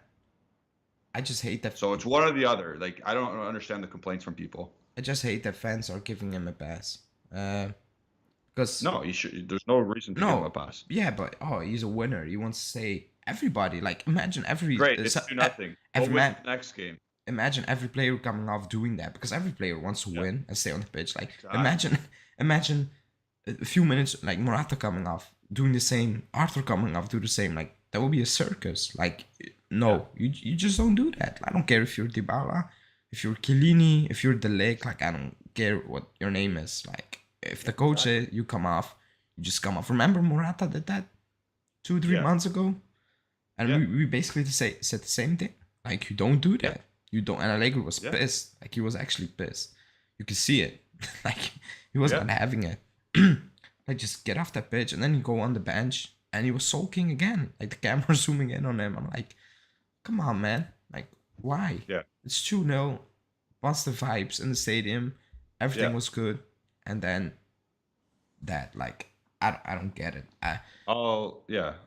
[SPEAKER 2] I just hate that.
[SPEAKER 1] So it's one or the other. Like, I don't understand the complaints from people.
[SPEAKER 2] I just hate that fans are giving him a pass. Because
[SPEAKER 1] there's no reason to give him a pass.
[SPEAKER 2] Yeah, but he's a winner. He wants to say everybody. Like, imagine every
[SPEAKER 1] great. It's 2-0. Next game.
[SPEAKER 2] Imagine every player coming off doing that, because every player wants to win and stay on the pitch. Like,
[SPEAKER 1] exactly.
[SPEAKER 2] imagine a few minutes, like Morata coming off doing the same, Arthur coming off do the same. Like, that would be a circus. Like, no, you just don't do that. I don't care if you're Dybala, if you're Chiellini, if you're De Ligt. Like, I don't care what your name is. Like, if the coach says you come off, you just come off. Remember Morata did that 2-3 months ago? And we basically said the same thing. Like, you don't do that. You don't. And Allegri was pissed. Like, he was actually pissed. You could see it. Like, he was not having it. Like, just get off that pitch. And then you go on the bench. And he was sulking again. Like, the camera zooming in on him. I'm like, come on, man. Like, why?
[SPEAKER 1] Yeah.
[SPEAKER 2] It's 2-0. Positive vibes in the stadium. Everything was good. And then that, like, I don't get it.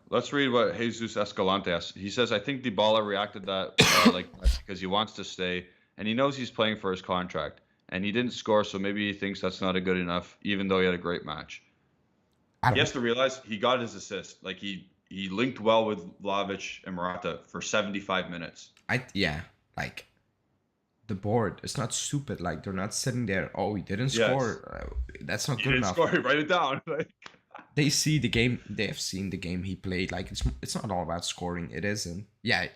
[SPEAKER 1] Let's read what Jesus Escalante asked. He says, I think Dybala reacted that like because he wants to stay and he knows he's playing for his contract, and he didn't score, so maybe he thinks that's not a good enough, even though he had a great match. He has to realize he got his assist. Like he linked well with Vlahovic and Morata for 75 minutes.
[SPEAKER 2] Like the board, it's not stupid. Like they're not sitting there. Oh, he didn't score. That's not good enough.
[SPEAKER 1] Score. Write it down. Like
[SPEAKER 2] they see the game. They have seen the game he played. Like it's not all about scoring. It isn't. Yeah.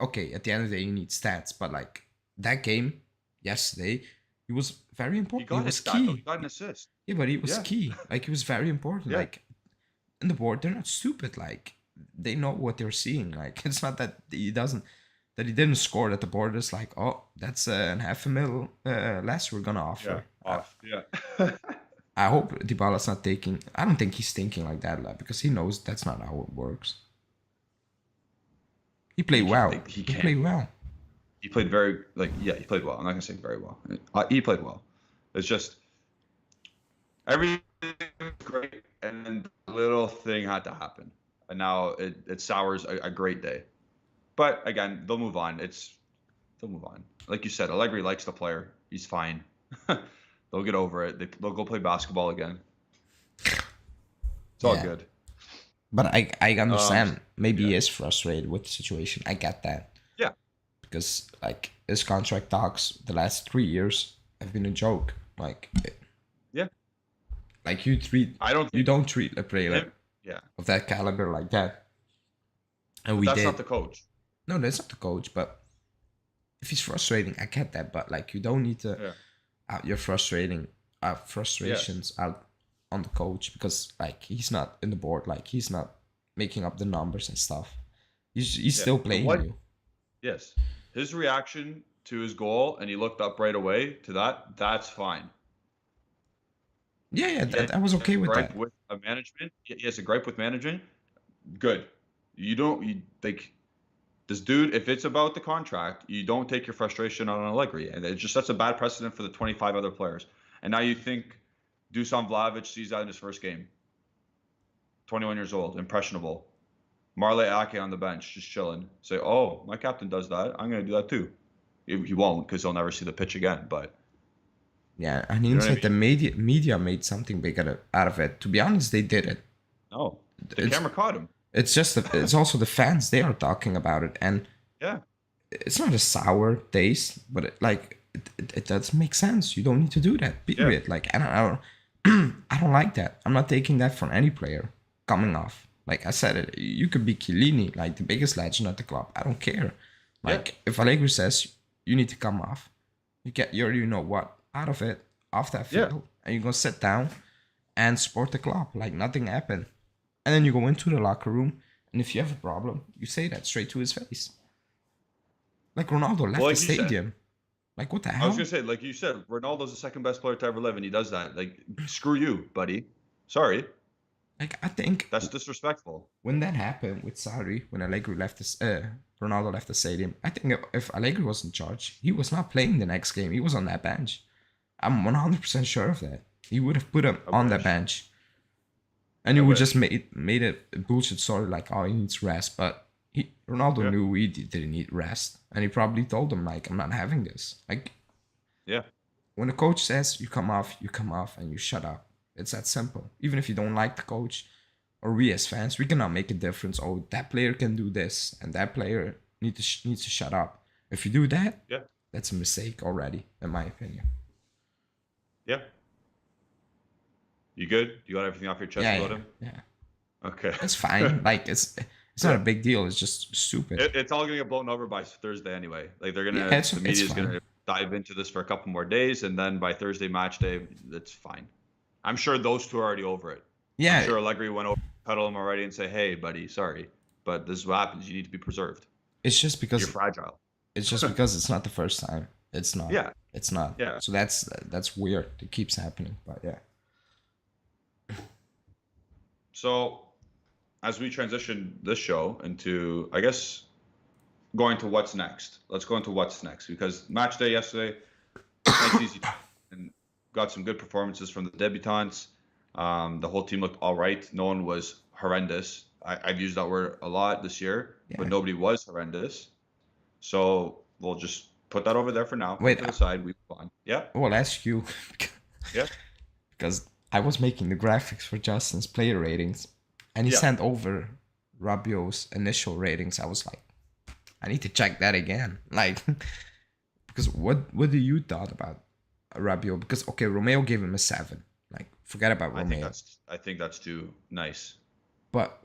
[SPEAKER 2] Okay. At the end of the day, you need stats, but like that game yesterday, he was very important. He was key.
[SPEAKER 1] He got an assist.
[SPEAKER 2] Yeah, but he was key. Like he was very important.
[SPEAKER 1] Yeah.
[SPEAKER 2] Like in the board, they're not stupid. Like they know what they're seeing. Like it's not that he didn't score, that the board is like, oh, that's an $500,000 less we're gonna offer. I hope Dybala's not taking. I don't think he's thinking like that, because he knows that's not how it works. He played well. He played well.
[SPEAKER 1] He played he played well. I'm not gonna say very well. He played well. It's just everything was great, and then the little thing had to happen, and now it sours a great day. But again, they'll move on. They'll move on. Like you said, Allegri likes the player. He's fine. They'll get over it. They'll go play basketball again. It's all good.
[SPEAKER 2] But I understand. Maybe he is frustrated with the situation. I get that.
[SPEAKER 1] Yeah.
[SPEAKER 2] Because like his contract talks the last 3 years have been a joke. Like.
[SPEAKER 1] Yeah.
[SPEAKER 2] Like you don't treat a player of that caliber like that. And
[SPEAKER 1] that's not the coach.
[SPEAKER 2] No, that's not the coach. But if he's frustrating, I get that. But like you don't need to out your frustrations out on the coach, because like he's not in the board. Like he's not making up the numbers and stuff. He's still playing you.
[SPEAKER 1] Yes. His reaction to his goal, and he looked up right away to that. That's fine.
[SPEAKER 2] Yeah, I was okay with that.
[SPEAKER 1] With a management, he has a gripe with management. Good. You like this dude. If it's about the contract, you don't take your frustration out on Allegri, and it just sets a bad precedent for the 25 other players. And now you think Dusan Vlahovic sees that in his first game. 21 years old, impressionable. Marley Ake on the bench, just chilling. Say, oh, my captain does that. I'm gonna do that too. He won't, because he'll never see the pitch again. But
[SPEAKER 2] yeah, and inside the media made something big out of it. To be honest, they did it.
[SPEAKER 1] No, the camera caught him.
[SPEAKER 2] It's just it's also the fans. They are talking about it, and it's not a sour taste, but it does make sense. You don't need to do that. Period. Like I don't like that. I'm not taking that from any player coming off. Like I said, it. You could be Chiellini, like the biggest legend at the club. I don't care. Like if Allegri says you need to come off, you know what, out of it, off that field, and you're gonna sit down and support the club like nothing happened. And then you go into the locker room, and if you have a problem, you say that straight to his face. Like Ronaldo left the stadium. Like what the hell?
[SPEAKER 1] I was gonna say, like you said, Ronaldo's the second best player to ever live, and he does that. Like screw you, buddy. Sorry.
[SPEAKER 2] Like I think
[SPEAKER 1] that's disrespectful.
[SPEAKER 2] When that happened with Sarri, when Allegri Ronaldo left the stadium, I think if Allegri was in charge, he was not playing the next game. He was on that bench. I'm 100% sure of that. He would have put him on that bench. And he would just made a bullshit story like, oh, he needs rest. But Ronaldo knew he didn't need rest. And he probably told him, like, I'm not having this. Like, when the coach says you come off, and you shut up. It's that simple. Even if you don't like the coach, or we as fans, we cannot make a difference. Oh, that player can do this, and that player needs to shut up. If you do that, that's a mistake already, in my opinion.
[SPEAKER 1] Yeah. You good? You got everything off your chest about him?
[SPEAKER 2] Yeah.
[SPEAKER 1] Okay.
[SPEAKER 2] It's fine. Like it's not a big deal. It's just stupid.
[SPEAKER 1] It's all gonna get blown over by Thursday anyway. Like they're gonna the media's gonna dive into this for a couple more days, and then by Thursday match day, it's fine. I'm sure those two are already over it.
[SPEAKER 2] Yeah.
[SPEAKER 1] I'm sure Allegri went over, cuddle him already, and say, "Hey, buddy, sorry, but this is what happens. You need to be preserved.
[SPEAKER 2] It's just because
[SPEAKER 1] you're fragile.
[SPEAKER 2] It's just because it's not the first time. It's not.
[SPEAKER 1] Yeah.
[SPEAKER 2] It's not.
[SPEAKER 1] Yeah.
[SPEAKER 2] So that's weird. It keeps happening, but yeah.
[SPEAKER 1] So, as we transition this show into, I guess, going to what's next. Let's go into what's next, because match day yesterday, nice easy, and got some good performances from the debutants. The whole team looked all right. No one was horrendous. I've used that word a lot this year, but nobody was horrendous. So we'll just put that over there for now.
[SPEAKER 2] Wait,
[SPEAKER 1] Put it to the side. We move on. Yeah.
[SPEAKER 2] I'll ask you.
[SPEAKER 1] Yeah.
[SPEAKER 2] Because I was making the graphics for Justin's player ratings, and he sent over Rabiot's initial ratings. I was like, I need to check that again. Like, because what do you thought about Rabiot? Because okay, Romeo gave him a 7. Like, forget about Romeo.
[SPEAKER 1] I think that's too nice.
[SPEAKER 2] But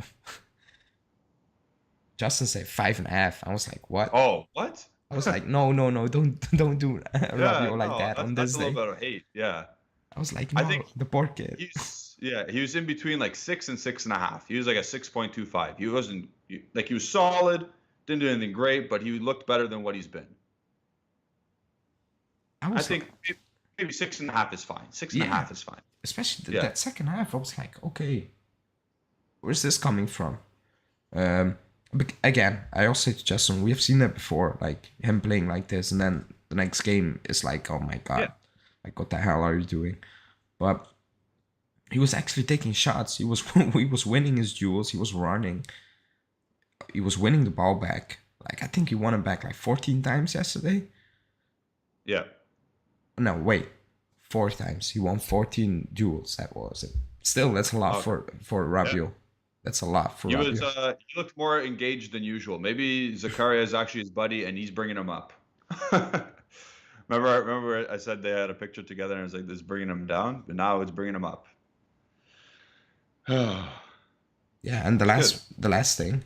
[SPEAKER 2] Justin said 5.5. I was like, what?
[SPEAKER 1] Oh, what?
[SPEAKER 2] I was like, no, don't do Rabiot like that on this
[SPEAKER 1] that's a
[SPEAKER 2] day.
[SPEAKER 1] little bit of hate. Yeah.
[SPEAKER 2] I was like, no, I think the poor kid.
[SPEAKER 1] He was in between like 6 and 6.5. He was like a 6.25. He wasn't like, he was solid, didn't do anything great, but he looked better than what he's been. I think maybe 6.5 is fine. 6.5 is fine.
[SPEAKER 2] Especially that second half, I was like, okay, where's this coming from? But again, I also say to Justin, we have seen that before, like him playing like this, and then the next game is like, oh my god, like what the hell are you doing? But he was actually taking shots. He was winning his duels. He was running. He was winning the ball back. Like, I think he won it back like 14 times yesterday.
[SPEAKER 1] Yeah.
[SPEAKER 2] No, wait. 4 times. He won 14 duels. That was it. Still, that's a lot for Rabiot. Yeah. That's a lot for Rabiot.
[SPEAKER 1] He looked more engaged than usual. Maybe Zakaria is actually his buddy, and he's bringing him up. Remember I said they had a picture together, and I was like, this is bringing him down, but now it's bringing him up.
[SPEAKER 2] Yeah, and the last thing,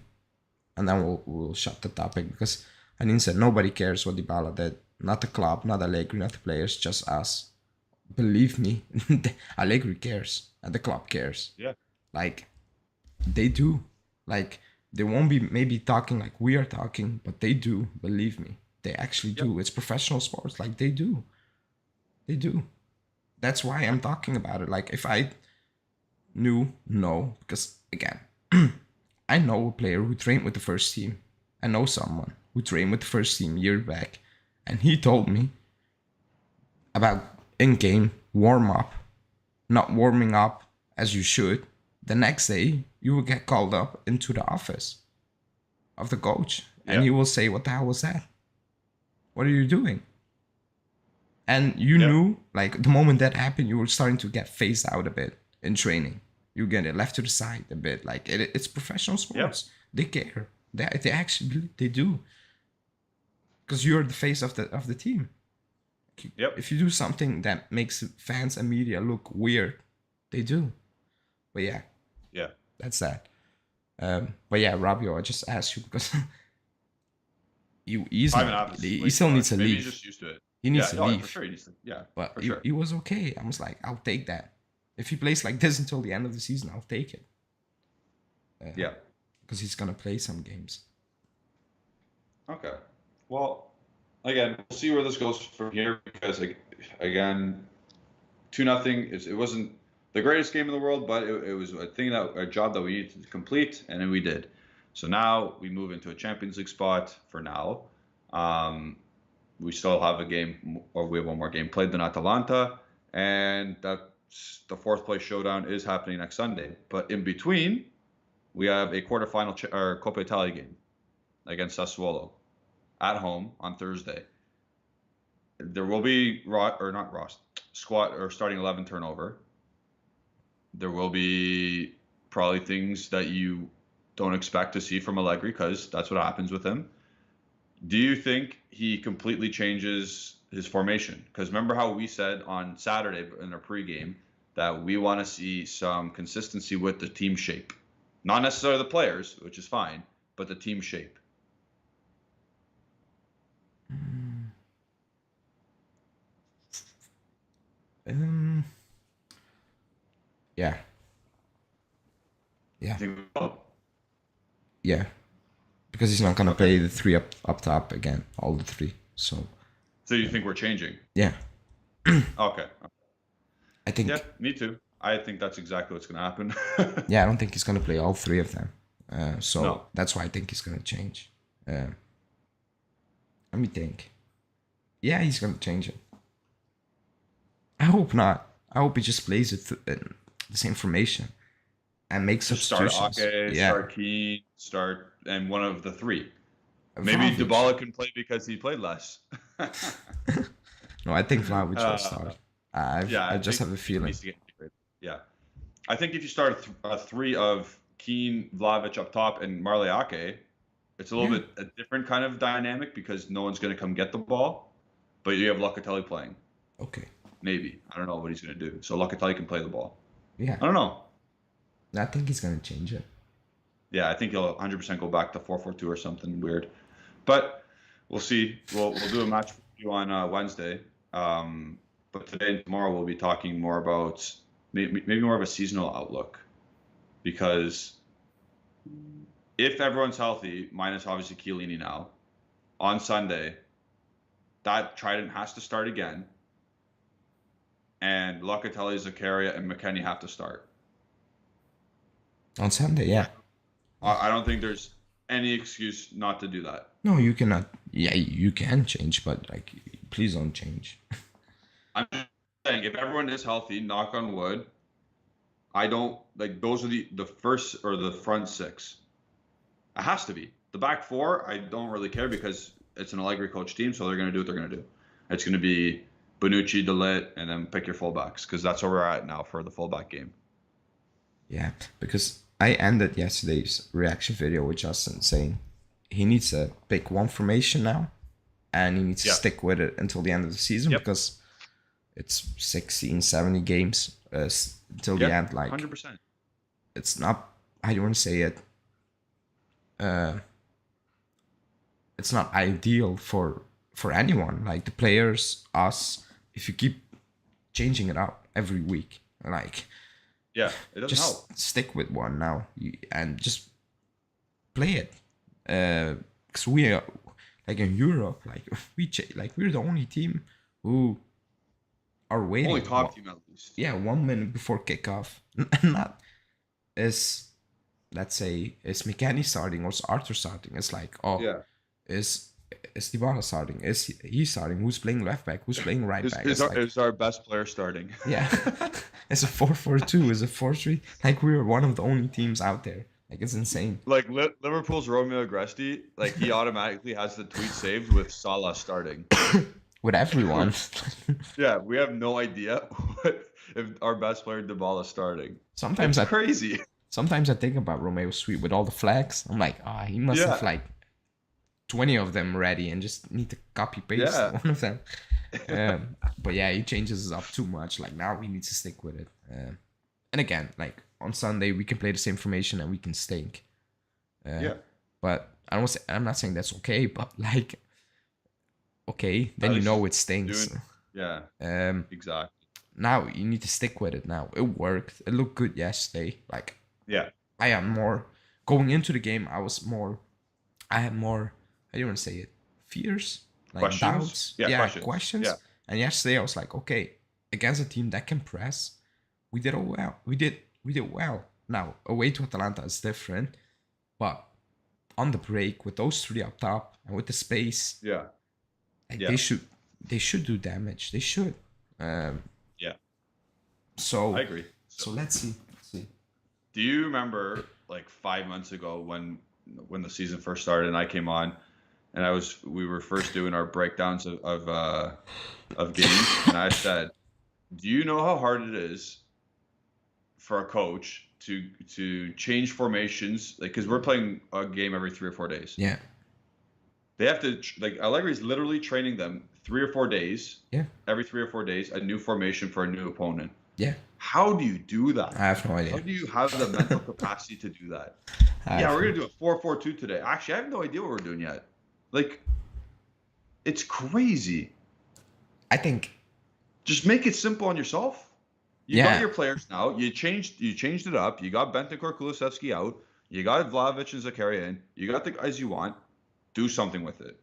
[SPEAKER 2] and then we'll shut the topic, because Anin said nobody cares what Dybala did. Not the club, not Allegri, not the players, just us. Believe me, Allegri cares and the club cares.
[SPEAKER 1] Yeah.
[SPEAKER 2] Like, they do. Like, they won't be maybe talking like we are talking, but they do. Believe me, they actually do. It's professional sports. Like, they do. They do. That's why I'm talking about it. Like, if I knew, no, because again, I know a player who trained with the first team. I know someone who trained with the first team years back, and he told me about in-game warm-up, not warming up as you should. The next day, you will get called up into the office of the coach, and he will say, what the hell was that? What are you doing? And you knew, like, the moment that happened, you were starting to get phased out a bit in training. You get it left to the side a bit. Like, it's professional sports. They care. They actually do. Because you're the face of the team. If you do something that makes fans and media look weird, they do. But yeah, that's that. But yeah, Rabiot, I just asked you because he still needs to leave.
[SPEAKER 1] Maybe he's just used to it.
[SPEAKER 2] He needs to leave.
[SPEAKER 1] For sure, he needs to.
[SPEAKER 2] But he was okay. I was like, I'll take that. If he plays like this until the end of the season, I'll take it. Because he's gonna play some games.
[SPEAKER 1] Okay. Well, again, we'll see where this goes from here, because again, 2-0. It wasn't the greatest game in the world, but it was a job that we needed to complete, and then we did. So now we move into a Champions League spot for now. We still have a game, or we have one more game played than Atalanta, and that's the 4th place showdown is happening next Sunday. But in between, we have a quarterfinal Coppa Italia game against Sassuolo at home on Thursday. There will be squad or starting 11 turnover. There will be probably things that you don't expect to see from Allegri, because that's what happens with him. Do you think he completely changes his formation? Because remember how we said on Saturday in our pregame that we want to see some consistency with the team shape. Not necessarily the players, which is fine, but the team shape.
[SPEAKER 2] Yeah. Because he's not gonna play the 3 up top again, all the 3. So
[SPEAKER 1] you think we're changing?
[SPEAKER 2] Yeah.
[SPEAKER 1] Okay.
[SPEAKER 2] I think.
[SPEAKER 1] Yeah, me too. I think that's exactly what's gonna happen.
[SPEAKER 2] Yeah, I don't think he's gonna play all 3 of them. That's why I think he's gonna change. Let me think. Yeah, he's gonna change it. I hope not. I hope he just plays it the same formation and makes substitutions.
[SPEAKER 1] Start Ake, start Keane, and one of the 3. Maybe Dybala can play because he played less.
[SPEAKER 2] No, I think Vlahovic will start. I just have a
[SPEAKER 1] he
[SPEAKER 2] feeling.
[SPEAKER 1] needs to get integrated. Yeah. I think if you start a three of Keane, Vlahovic up top, and Marliake, it's a little bit a different kind of dynamic because no one's going to come get the ball, but you have Locatelli playing.
[SPEAKER 2] Okay.
[SPEAKER 1] Maybe. I don't know what he's going to do. So Locatelli can play the ball.
[SPEAKER 2] Yeah.
[SPEAKER 1] I don't know.
[SPEAKER 2] I think he's going to change it.
[SPEAKER 1] Yeah, I think he'll 100% go back to 4-4-2 or something weird. But we'll see. We'll do a match review on Wednesday. But today and tomorrow we'll be talking more about maybe more of a seasonal outlook, because if everyone's healthy, minus obviously Chiellini now, on Sunday, that trident has to start again, and Locatelli, Zakaria, and Mckennie have to start
[SPEAKER 2] on Sunday. Yeah.
[SPEAKER 1] I don't think there's any excuse not to do that.
[SPEAKER 2] No, you cannot. Yeah, you can change, but like, please don't change.
[SPEAKER 1] I'm saying if everyone is healthy, knock on wood, I don't like those are the first or the front six. It has to be. The back four, I don't really care because it's an Allegri coach team, so they're going to do what they're going to do. It's going to be Bonucci, De Ligt, and then pick your fullbacks, because that's where we're at now for the fullback game.
[SPEAKER 2] Yeah, because I ended yesterday's reaction video with Justin saying he needs to pick one formation now, and he needs to stick with it until the end of the season, because it's 16, 70 games until the end. Like
[SPEAKER 1] 100%.
[SPEAKER 2] It's not, I don't want to say it, it's not ideal for anyone, like the players, us, if you keep changing it up every week. Like,
[SPEAKER 1] yeah, it doesn't
[SPEAKER 2] just
[SPEAKER 1] help.
[SPEAKER 2] Stick with one now and just play it. Because we are, like, in Europe, like we're the only team who are waiting.
[SPEAKER 1] Only top team at least.
[SPEAKER 2] Yeah, 1 minute before kickoff. Not is, let's say, is Mckennie starting or is Arthur starting? It's like, is Dybala starting? Is he starting? Who's playing left back? Who's playing right back?
[SPEAKER 1] Is our best player starting?
[SPEAKER 2] Yeah. It's a 4-4-2. Is a 4-3. Like, we're one of the only teams out there. Like, it's insane.
[SPEAKER 1] Like Liverpool's Romeo Agresti, like he automatically has the tweet saved with Salah starting.
[SPEAKER 2] With everyone.
[SPEAKER 1] Yeah, we have no idea if our best player Dybala is starting.
[SPEAKER 2] Sometimes
[SPEAKER 1] it's crazy.
[SPEAKER 2] Sometimes I think about Romeo's tweet with all the flags. I'm like, he must have like 20 of them ready and just need to copy paste one of them. But yeah, he changes us up too much. Like, now we need to stick with it. And again, like on Sunday we can play the same formation and we can stink. But I'm not saying that's okay, but like, okay, then you know it stinks.
[SPEAKER 1] Exactly.
[SPEAKER 2] Now you need to stick with it. Now it worked. It looked good yesterday. Like, I am more going into the game. I had more. I don't want to say it. Fears, like
[SPEAKER 1] questions?
[SPEAKER 2] doubts. Questions. Yeah. And yesterday I was like, okay, against a team that can press, we did well. We did well. Now away to Atalanta is different, but on the break with those three up top and with the space, they should do damage. They should. So
[SPEAKER 1] I agree.
[SPEAKER 2] So let's see.
[SPEAKER 1] Do you remember like 5 months ago when the season first started and I came on and we were first doing our breakdowns of games, and I said, do you know how hard it is for a coach to change formations, like, because we're playing a game every 3 or 4 days.
[SPEAKER 2] Yeah.
[SPEAKER 1] They have to, like, Allegri is literally training them 3 or 4 days.
[SPEAKER 2] Yeah.
[SPEAKER 1] Every 3 or 4 days, a new formation for a new opponent.
[SPEAKER 2] Yeah.
[SPEAKER 1] How do you do that?
[SPEAKER 2] I have no idea.
[SPEAKER 1] How do you have the mental capacity to do that? We're going to do a 4-4-2 today. Actually, I have no idea what we're doing yet. Like, it's crazy.
[SPEAKER 2] I think.
[SPEAKER 1] Just make it simple on yourself. You got your players now. You changed it up. You got Bentancur, Kulusevski out. You got Vlahovic and Zakaria in. You got the guys you want. Do something with it.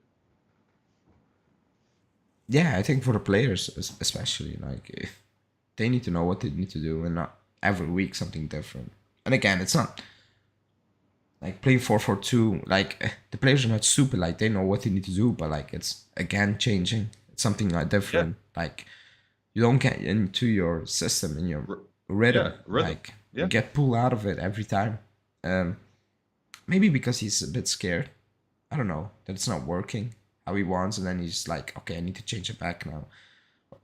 [SPEAKER 2] Yeah, I think for the players especially, like, they need to know what they need to do and not every week something different. And again, it's not like playing 4-4-2. Like, the players are not stupid. Like, they know what they need to do, but like, it's again changing. It's something different. Yeah. Like, you don't get into your system and your rhythm. Like, you get pulled out of it every time. Maybe because he's a bit scared. I don't know, that it's not working how he wants, and then he's like, okay, I need to change it back now.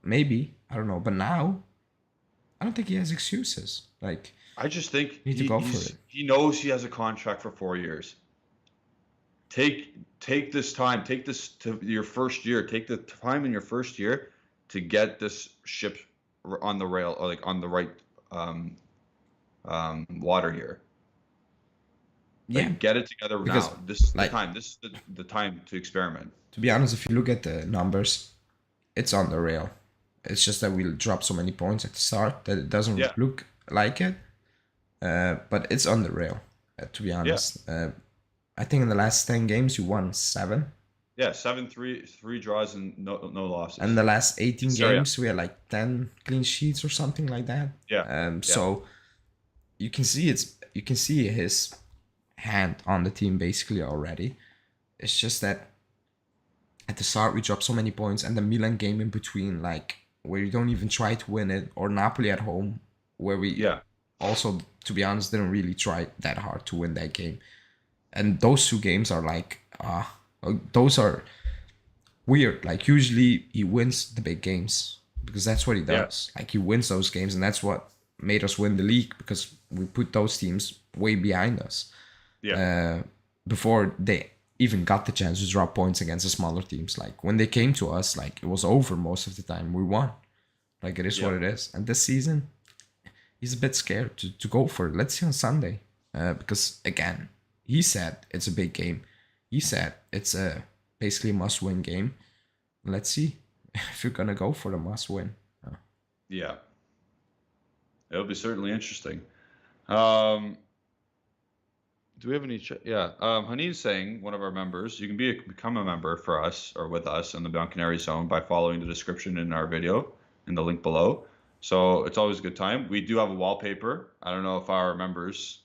[SPEAKER 2] Maybe, I don't know, but now I don't think he has excuses. Like,
[SPEAKER 1] I just think
[SPEAKER 2] you need to go for it.
[SPEAKER 1] he knows he has a contract for 4 years. Take this time. Take this to your first year. Take the time in your first year to get this ship on the rail, or like on the right water here. Like,
[SPEAKER 2] Yeah,
[SPEAKER 1] get it together
[SPEAKER 2] because,
[SPEAKER 1] now. This is
[SPEAKER 2] like,
[SPEAKER 1] the time. This is the time to experiment.
[SPEAKER 2] to be honest, if you look at the numbers, it's on the rail. It's just that we'll drop so many points at the start that it doesn't look like it. But it's on the rail, to be honest. I think in the last 10 games, you won 7.
[SPEAKER 1] Yeah, 7-3, 3 draws and no losses.
[SPEAKER 2] And the last 18 games, we had like 10 clean sheets or something like that.
[SPEAKER 1] Yeah.
[SPEAKER 2] So you can see his hand on the team basically already. It's just that at the start we dropped so many points, and the Milan game in between, like where you don't even try to win it, or Napoli at home, where we also, to be honest, didn't really try that hard to win that game. And those 2 games are like, those are weird. Like, usually he wins the big games because that's what he does. Like, he wins those games, and that's what made us win the league, because we put those teams way behind us. Before they even got the chance to drop points against the smaller teams. Like, when they came to us, like, it was over most of the time. We won. Like, it is what it is. And this season, he's a bit scared to go for it. Let's see on Sunday. Because, again, he said it's a big game. He said it's a basically must-win game. Let's see if you're going to go for the must-win.
[SPEAKER 1] Yeah. It'll be certainly interesting. Do we have any? Haneen's saying, one of our members, you can become a member for us or with us in the Bianconeri Zone by following the description in our video in the link below. So it's always a good time. We do have a wallpaper. I don't know if our members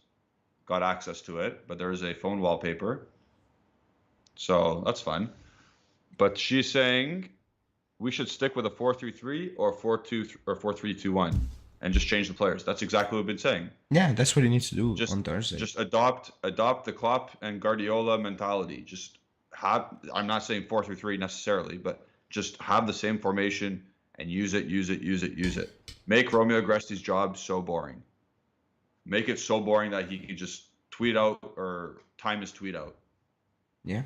[SPEAKER 1] got access to it, but there is a phone wallpaper. So that's fun. But she's saying we should stick with a 4-3-3 or 4-2 or 4-3-2-1. And just change the players. That's exactly what we've been saying.
[SPEAKER 2] Yeah, that's what he needs to do on Thursday.
[SPEAKER 1] Just adopt the Klopp and Guardiola mentality. Just have, I'm not saying 4-3-3 necessarily, but just have the same formation and use it. Make Romeo Agresti's job so boring. Make it so boring that he can just tweet out or time his tweet out.
[SPEAKER 2] Yeah.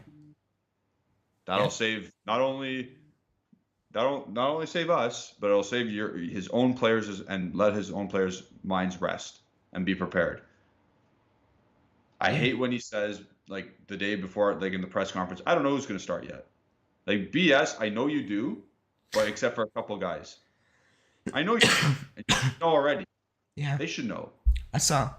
[SPEAKER 1] That'll save not only save us, but it'll save his own players and let his own players' minds rest and be prepared. I hate when he says, like, the day before, like in the press conference, I don't know who's going to start yet. Like, BS, I know you do, but except for a couple guys. I know you do. And you know already.
[SPEAKER 2] Yeah.
[SPEAKER 1] They should know.
[SPEAKER 2] I saw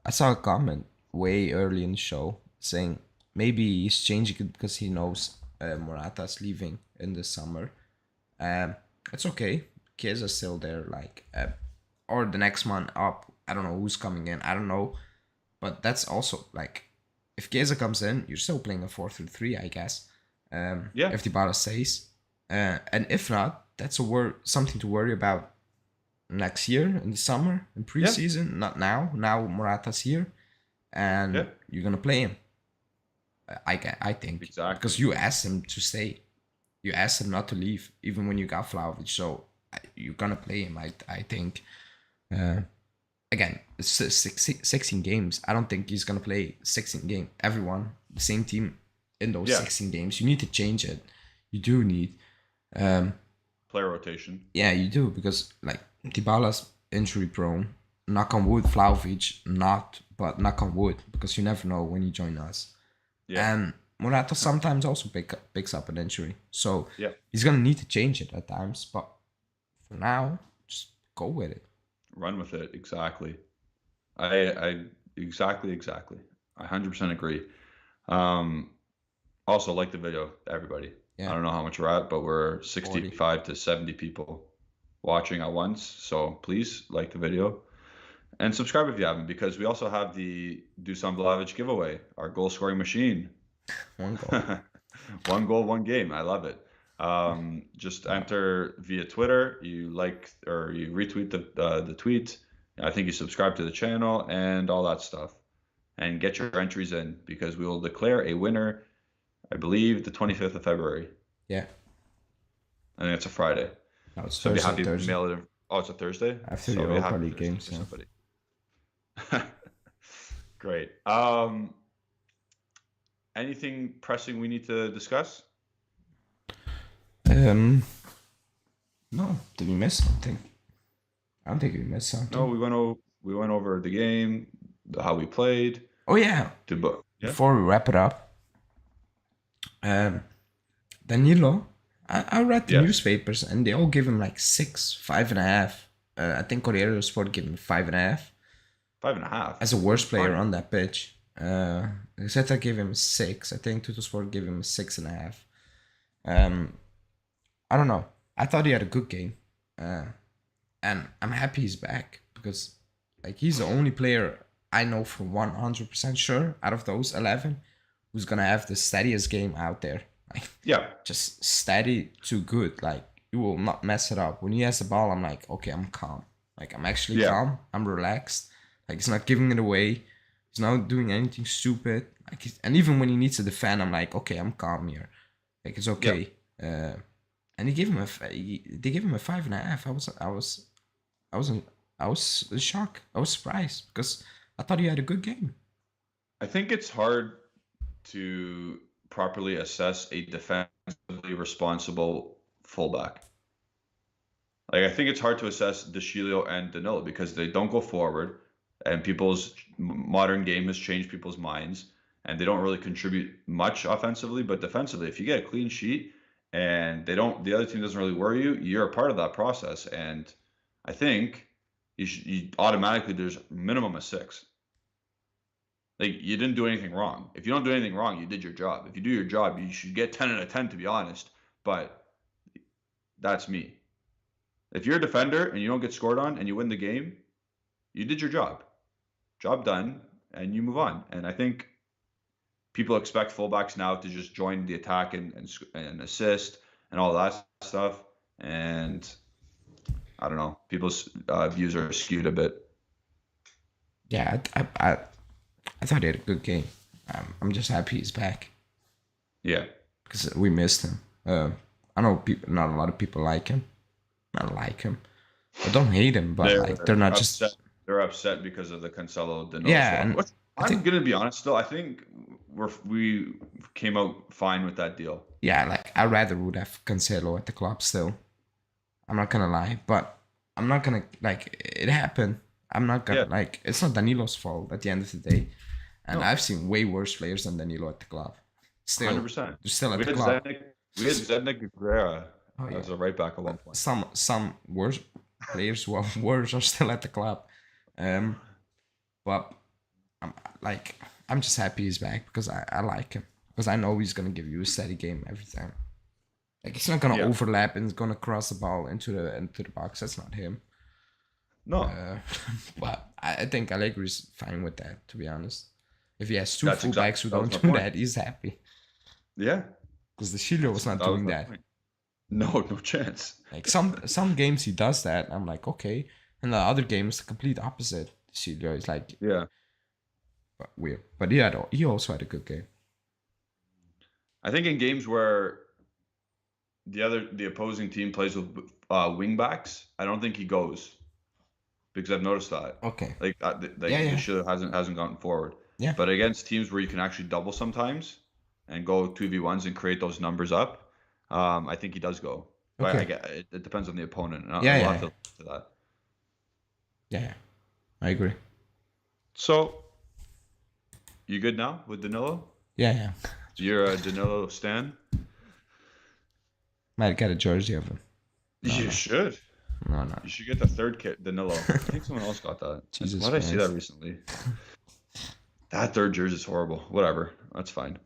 [SPEAKER 2] a comment way early in the show saying maybe he's changing it because he knows Morata's leaving in the summer. It's okay. Kids are still there, like, or the next one up. I don't know who's coming in. I don't know, but that's also like, if Chiesa comes in, you're still playing a 4-3-3, I guess. If Dybala stays, and if not, that's something to worry about next year in the summer in preseason. Not now. Now Morata's here, and you're gonna play him. I think
[SPEAKER 1] exactly
[SPEAKER 2] because you asked him to stay. You asked him not to leave, even when you got Vlahovic. So you're going to play him, I think. Again, it's 16 games. I don't think he's going to play 16 games. Everyone, the same team in those 16 games. You need to change it. You do need...
[SPEAKER 1] player rotation.
[SPEAKER 2] Yeah, you do. Because, like, Dybala's injury prone. Knock on wood. Vlahovic, not. But knock on wood. Because you never know when you join us. Yeah. And Morata sometimes also picks up an injury. So he's going to need to change it at times. But for now, just go with it.
[SPEAKER 1] Run with it. Exactly. I exactly. I 100% agree. Also, like the video, everybody. Yeah. I don't know how much we're at, but we're 65 40 to 70 people watching at once. So please like the video. And subscribe if you haven't, because we also have the Dusan Vlahovic giveaway, our goal-scoring machine.
[SPEAKER 2] One goal.
[SPEAKER 1] One goal, one game. I love it. Just enter via Twitter. You like or you retweet the tweet. I think you subscribe to the channel and all that stuff. And get your entries in, because we will declare a winner I believe, the 25th of February.
[SPEAKER 2] Yeah.
[SPEAKER 1] I think it's a Friday.
[SPEAKER 2] No, it's
[SPEAKER 1] So I'd be
[SPEAKER 2] Thursday.
[SPEAKER 1] happy to
[SPEAKER 2] Thursday.
[SPEAKER 1] mail it in. Oh, it's a Thursday?
[SPEAKER 2] After
[SPEAKER 1] So
[SPEAKER 2] the
[SPEAKER 1] I'll be
[SPEAKER 2] Europa
[SPEAKER 1] happy
[SPEAKER 2] League
[SPEAKER 1] Thursday
[SPEAKER 2] games,
[SPEAKER 1] for
[SPEAKER 2] yeah.
[SPEAKER 1] somebody. Great. Anything pressing we need to discuss?
[SPEAKER 2] No, did we miss something? I don't think we missed something.
[SPEAKER 1] No, we went over the game, how we played.
[SPEAKER 2] Oh yeah.
[SPEAKER 1] Yeah?
[SPEAKER 2] Before we wrap it up, Danilo, I read the newspapers and they all give him like 6, 5.5. I think Corriere dello Sport gave him 5.5.
[SPEAKER 1] 5.5
[SPEAKER 2] as a worst player on that pitch. Zeta gave him 6. I think Tuttosport gave him 6.5. I don't know. I thought he had a good game, and I'm happy he's back because like he's the only player I know for 100% sure out of those 11 who's gonna have the steadiest game out there. Like, just steady to good. Like, you will not mess it up. When he has the ball, I'm like, okay, I'm calm. Like, I'm actually calm. I'm relaxed. Like, he's not giving it away. He's not doing anything stupid. Like, and even when he needs to defend, I'm like, okay, I'm calm here. Like, it's okay. And they gave him a 5.5. I was shocked. I was surprised because I thought he had a good game.
[SPEAKER 1] I think it's hard to properly assess a defensively responsible fullback. Like, I think it's hard to assess De Sciglio and Danilo because they don't go forward, and people's modern game has changed people's minds, and they don't really contribute much offensively, but defensively, if you get a clean sheet and the other team doesn't really worry you, you're a part of that process. And I think you automatically, there's minimum of 6. Like, you didn't do anything wrong. If you don't do anything wrong, you did your job. If you do your job, you should get 10 out of 10, to be honest. But that's me. If you're a defender and you don't get scored on and you win the game, you did your job. Job done, and you move on. And I think people expect fullbacks now to just join the attack and assist and all that stuff. And I don't know. People's views are skewed a bit.
[SPEAKER 2] Yeah, I thought he had a good game. I'm just happy he's back.
[SPEAKER 1] Yeah.
[SPEAKER 2] Because we missed him. I know not a lot of people like him. I like him. I don't hate him, but they're not
[SPEAKER 1] upset.
[SPEAKER 2] just...
[SPEAKER 1] They're upset because of the Cancelo Danilo.
[SPEAKER 2] Yeah, and
[SPEAKER 1] I'm gonna be honest though. I think we came out fine with that deal.
[SPEAKER 2] Yeah, like I rather would have Cancelo at the club still. I'm not gonna lie, but I'm not gonna it happened. I'm not gonna it's not Danilo's fault at the end of the day. And I've seen way worse players than Danilo at the club. Still,
[SPEAKER 1] 100%.
[SPEAKER 2] They're still at the club.
[SPEAKER 1] We had Zednik Guerrera as a right back at one point.
[SPEAKER 2] Some worse players who are worse are still at the club. But I'm just happy he's back because I like him. Because I know he's gonna give you a steady game every time. Like, he's not gonna overlap and he's gonna cross the ball into the box. That's not him.
[SPEAKER 1] No.
[SPEAKER 2] But I think Allegri's fine with that, to be honest. If he has two fullbacks who don't do that, he's happy.
[SPEAKER 1] Yeah.
[SPEAKER 2] Because De Sciglio was not doing that.
[SPEAKER 1] No chance.
[SPEAKER 2] Like, some games he does that. I'm like, okay. And the other game is the complete opposite. De Sciglio is like, weird. But he also had a good game.
[SPEAKER 1] I think in games where the opposing team plays with wing backs, I don't think he goes, because I've noticed that.
[SPEAKER 2] Okay.
[SPEAKER 1] De Sciglio hasn't gotten forward.
[SPEAKER 2] Yeah.
[SPEAKER 1] But against teams where you can actually double sometimes and go 2v1s and create those numbers up, I think he does go. But
[SPEAKER 2] Okay.
[SPEAKER 1] it depends on the opponent. And
[SPEAKER 2] I'll
[SPEAKER 1] have to look to that.
[SPEAKER 2] Yeah, I agree.
[SPEAKER 1] So, you good now with Danilo?
[SPEAKER 2] Yeah.
[SPEAKER 1] You're a Danilo stan?
[SPEAKER 2] Might get a jersey of him.
[SPEAKER 1] You should.
[SPEAKER 2] No.
[SPEAKER 1] You should get the third kit, Danilo. I think someone else got that.
[SPEAKER 2] Jesus
[SPEAKER 1] Why did I see that recently? That third jersey is horrible. Whatever. That's fine.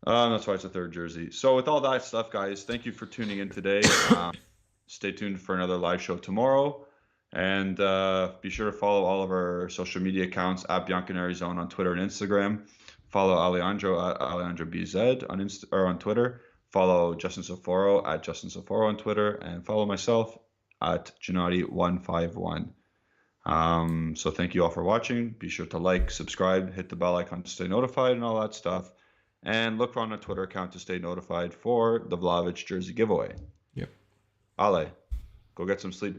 [SPEAKER 1] That's why it's a third jersey. So with all that stuff, guys, thank you for tuning in today. Stay tuned for another live show tomorrow. And be sure to follow all of our social media accounts at bianconerizone on Twitter and Instagram. Follow Alejandro at AlejandroBZ on Twitter. Follow Justin Soforo at Justin Soforo on Twitter. And follow myself at Gennady151. So thank you all for watching. Be sure to like, subscribe, hit the bell icon to stay notified and all that stuff. And look on our Twitter account to stay notified for the Vlahovic jersey giveaway.
[SPEAKER 2] Yep.
[SPEAKER 1] Ale, go get some sleep.